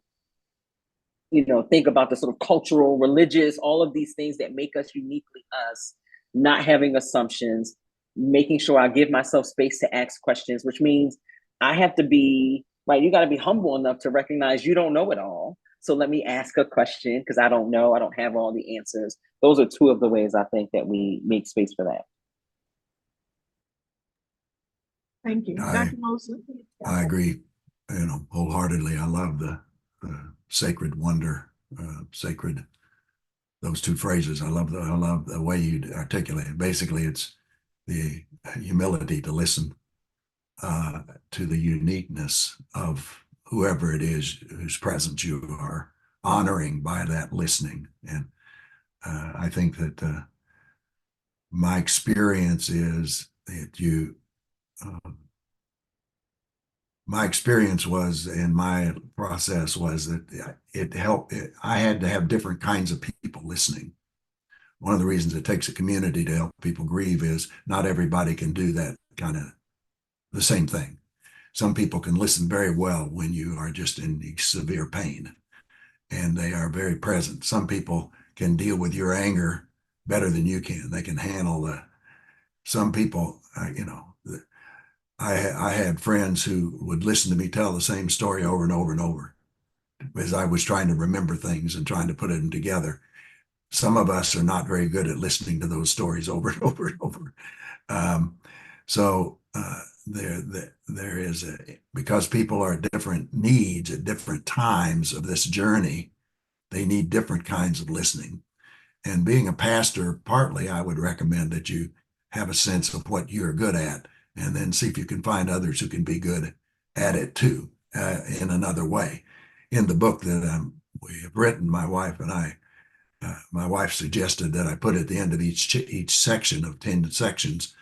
think about the sort of cultural, religious, all of these things that make us uniquely us, not having assumptions, making sure I give myself space to ask questions, which means I have to be, right, you got to be humble enough to recognize you don't know it all. So let me ask a question because I don't know, I don't have all the answers. Those are two of the ways I think that we make space for that. Thank you. Dr. Mosley? I agree, wholeheartedly. I love the sacred wonder, sacred, those two phrases. I love the way you articulate it. Basically, it's the humility to listen to the uniqueness of whoever it is whose presence you are honoring by that listening. And I think that my experience is that my experience was in my process was that it helped. I had to have different kinds of people listening. One of the reasons it takes a community to help people grieve is not everybody can do that kind of the same thing. Some people can listen very well when you are just in severe pain and they are very present. Some people can deal with your anger better than you can. They can handle some people, I had friends who would listen to me tell the same story over and over and over as I was trying to remember things and trying to put them together. Some of us are not very good at listening to those stories over and over and over. So there is because people are different needs at different times of this journey, they need different kinds of listening. And being a pastor, partly I would recommend that you have a sense of what you're good at, and then see if you can find others who can be good at it too, in another way. In the book that we have written, my wife and I, my wife suggested that I put at the end of each section of 10 sections,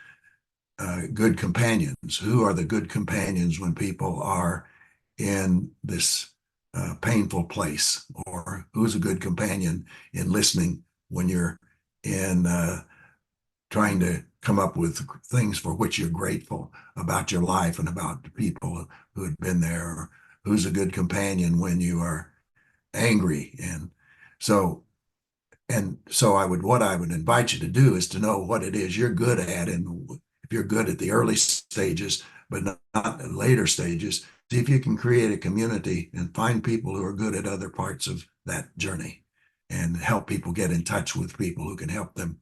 good companions. Who are the good companions when people are in this painful place? Or who's a good companion in listening when you're in trying to come up with things for which you're grateful about your life and about the people who had been there? Or who's a good companion when you are angry? So what I would invite you to do is to know what it is you're good at. And if you're good at the early stages, but not at later stages, see if you can create a community and find people who are good at other parts of that journey and help people get in touch with people who can help them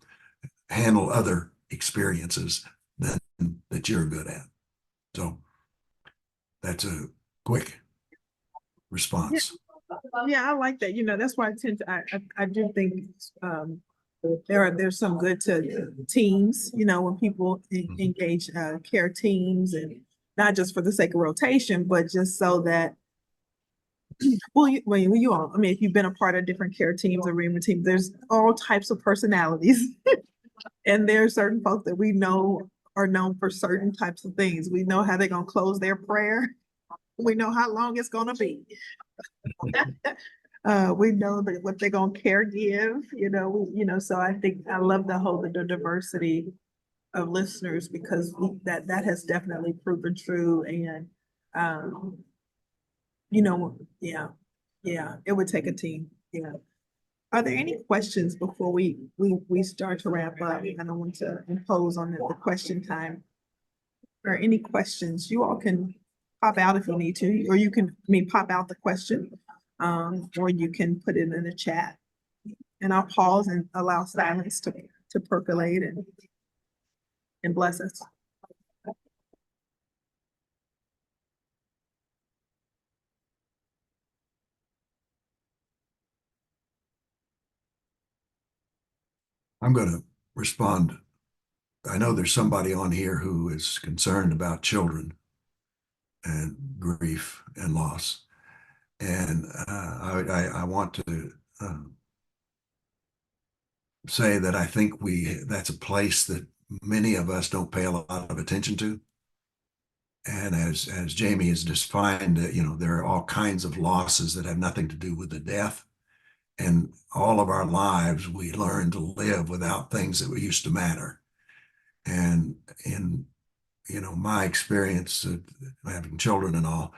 handle other experiences that you're good at. So that's a quick response. Yeah, I like that. That's why I do think there's some good to teams, when people engage care teams, and not just for the sake of rotation, but just so that you all, if you've been a part of different care teams or bereavement teams, there's all types of personalities. And there are certain folks that we know are known for certain types of things. We know how they're gonna close their prayer. We know how long it's gonna be. We know what they're gonna care give, so I think I love the diversity of listeners, because that has definitely proven true. And it would take a team. Are there any questions before we start to wrap up? I don't want to impose on the question time. Or any questions? You all can pop out if you need to, or you can pop out the question, or you can put it in the chat, and I'll pause and allow silence to percolate and bless us. I'm going to respond. I know there's somebody on here who is concerned about children and grief and loss. And I want to say that I think that's a place that many of us don't pay a lot of attention to. And as Jamie has defined, there are all kinds of losses that have nothing to do with the death. And all of our lives, we learn to live without things that used to matter. And in my experience of having children and all,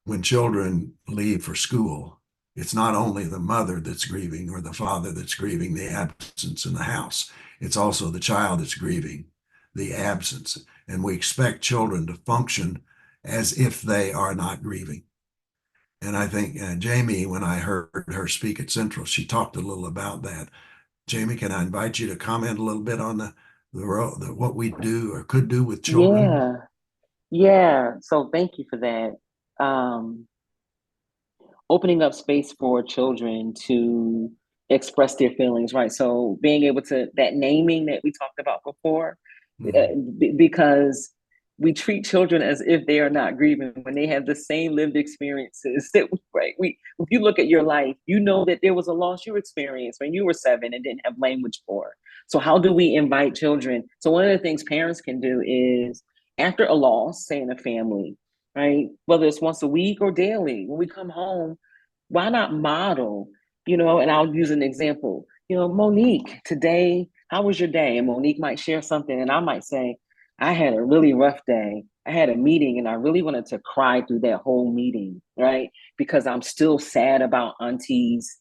when children leave for school, it's not only the mother that's grieving or the father that's grieving the absence in the house. It's also the child that's grieving the absence. And we expect children to function as if they are not grieving. And I think Jamie, when I heard her speak at Central, she talked a little about that. Jamie, can I invite you to comment a little bit on what we do or could do with children? Yeah, yeah. So thank you for that. Opening up space for children to express their feelings, right? So being able to, that naming that we talked about before, because we treat children as if they are not grieving when they have the same lived experiences that right. If you look at your life, you know that there was a loss you experienced when you were 7 and didn't have language for. So how do we invite children? So one of the things parents can do is, after a loss, say in a family, right, whether it's once a week or daily, when we come home, why not model, and I'll use an example, Monique, today, how was your day? And Monique might share something and I might say, I had a really rough day. I had a meeting and I really wanted to cry through that whole meeting, right? Because I'm still sad about aunties.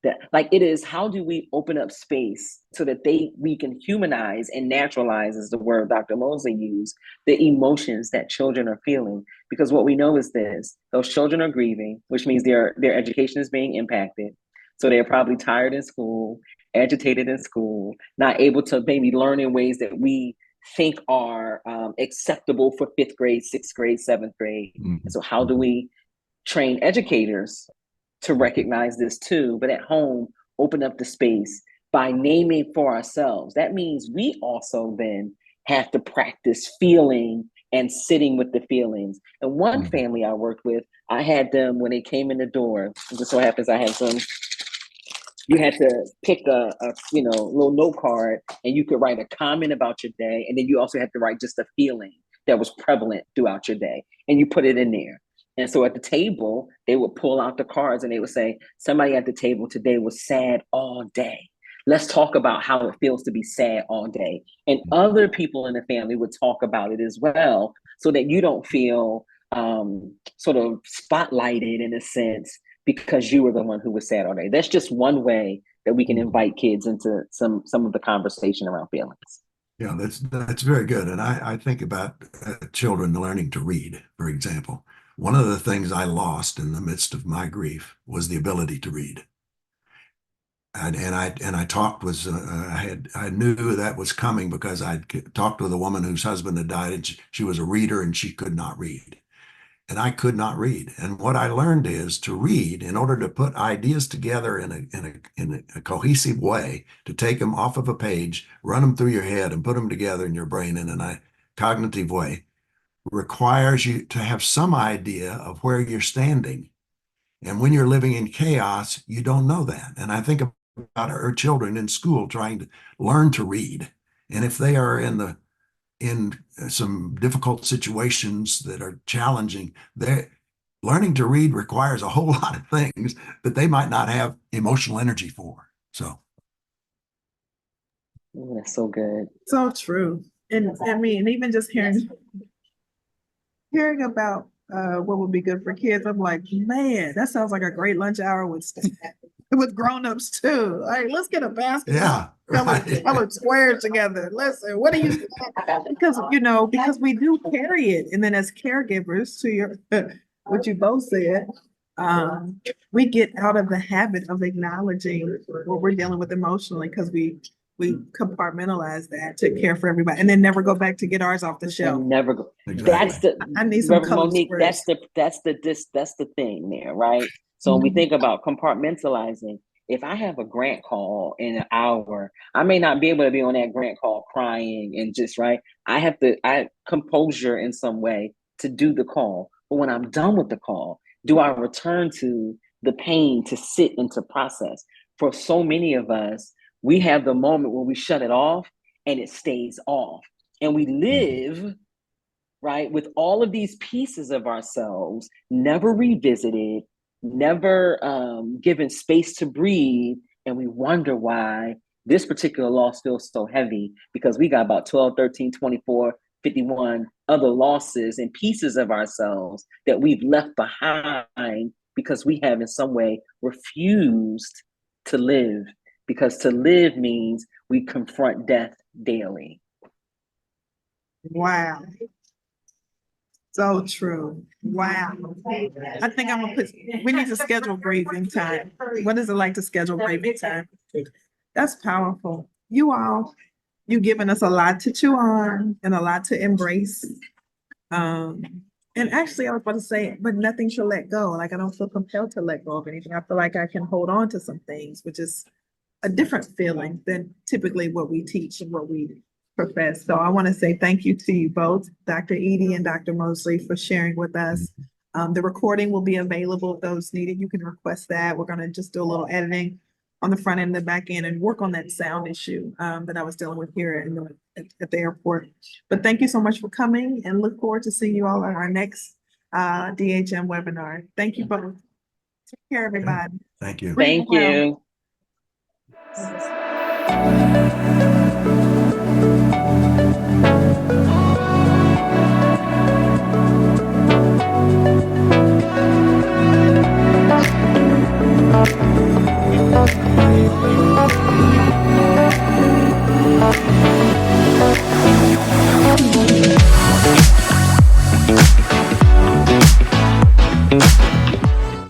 That, like, it is, how do we open up space so that we can humanize and naturalize, is the word Dr. Moseley used, the emotions that children are feeling? Because what we know is this: those children are grieving, which means their education is being impacted. So they're probably tired in school, agitated in school, not able to maybe learn in ways that we think are acceptable for 5th grade, 6th grade, 7th grade. And so how do we train educators to recognize this too, but at home, open up the space by naming for ourselves? That means we also then have to practice feeling and sitting with the feelings. And one family I worked with, I had them, when they came in the door, it just so happens I had some, you had to pick a little note card and you could write a comment about your day. And then you also had to write just a feeling that was prevalent throughout your day. And you put it in there. And so at the table, they would pull out the cards and they would say, somebody at the table today was sad all day. Let's talk about how it feels to be sad all day. And other people in the family would talk about it as well, so that you don't feel sort of spotlighted in a sense because you were the one who was sad all day. That's just one way that we can invite kids into some of the conversation around feelings. Yeah, that's very good. And I think about children learning to read, for example. One of the things I lost in the midst of my grief was the ability to read. And I talked with I knew that was coming because I'd talked with a woman whose husband had died, and she was a reader and she could not read. And I could not read. And what I learned is to read in order to put ideas together in a cohesive way, to take them off of a page, run them through your head and put them together in your brain in a cognitive way, requires you to have some idea of where you're standing. And when you're living in chaos, you don't know that. And I think about our children in school trying to learn to read. And if they are in some difficult situations that are challenging, learning to read requires a whole lot of things that they might not have emotional energy for. So. Oh, that's so good. So true. And I mean, even just hearing about what would be good for kids, I'm like, man, that sounds like a great lunch hour with grown-ups too. Like, let's get a basket. Yeah, right. Color squares together. Listen, what do you because we do carry it. And then as caregivers, to your what you both said, we get out of the habit of acknowledging what we're dealing with emotionally, because we compartmentalize that to care for everybody and then never go back to get ours off the shelf. Never go. Exactly. I need some color Monique, squares. that's the thing there, right? So when we think about compartmentalizing, if I have a grant call in an hour, I may not be able to be on that grant call crying and just, right. I have composure in some way to do the call. But when I'm done with the call, do I return to the pain to sit and to process? For so many of us, we have the moment where we shut it off and it stays off. And we live, right, with all of these pieces of ourselves, never revisited, never given space to breathe. And we wonder why this particular loss feels so heavy, because we got about 12, 13, 24, 51 other losses and pieces of ourselves that we've left behind because we have in some way refused to live. Because to live means we confront death daily. Wow. So true. Wow. I think I'm gonna we need to schedule grieving time. What is it like to schedule grieving time? That's powerful. You given us a lot to chew on and a lot to embrace. Um, and actually I was about to say, but nothing should let go. Like I don't feel compelled to let go of anything. I feel like I can hold on to some things, which is a different feeling than typically what we teach and what we profess. So I want to say thank you to you both, Dr. Eaddy and Dr. Moseley, for sharing with us. The recording will be available if those needed. You can request that. We're going to just do a little editing on the front end and the back end and work on that sound issue that I was dealing with here at the airport. But thank you so much for coming and look forward to seeing you all on our next DHM webinar. Thank you both. Take care, everybody. Thank you. Thank you. Well.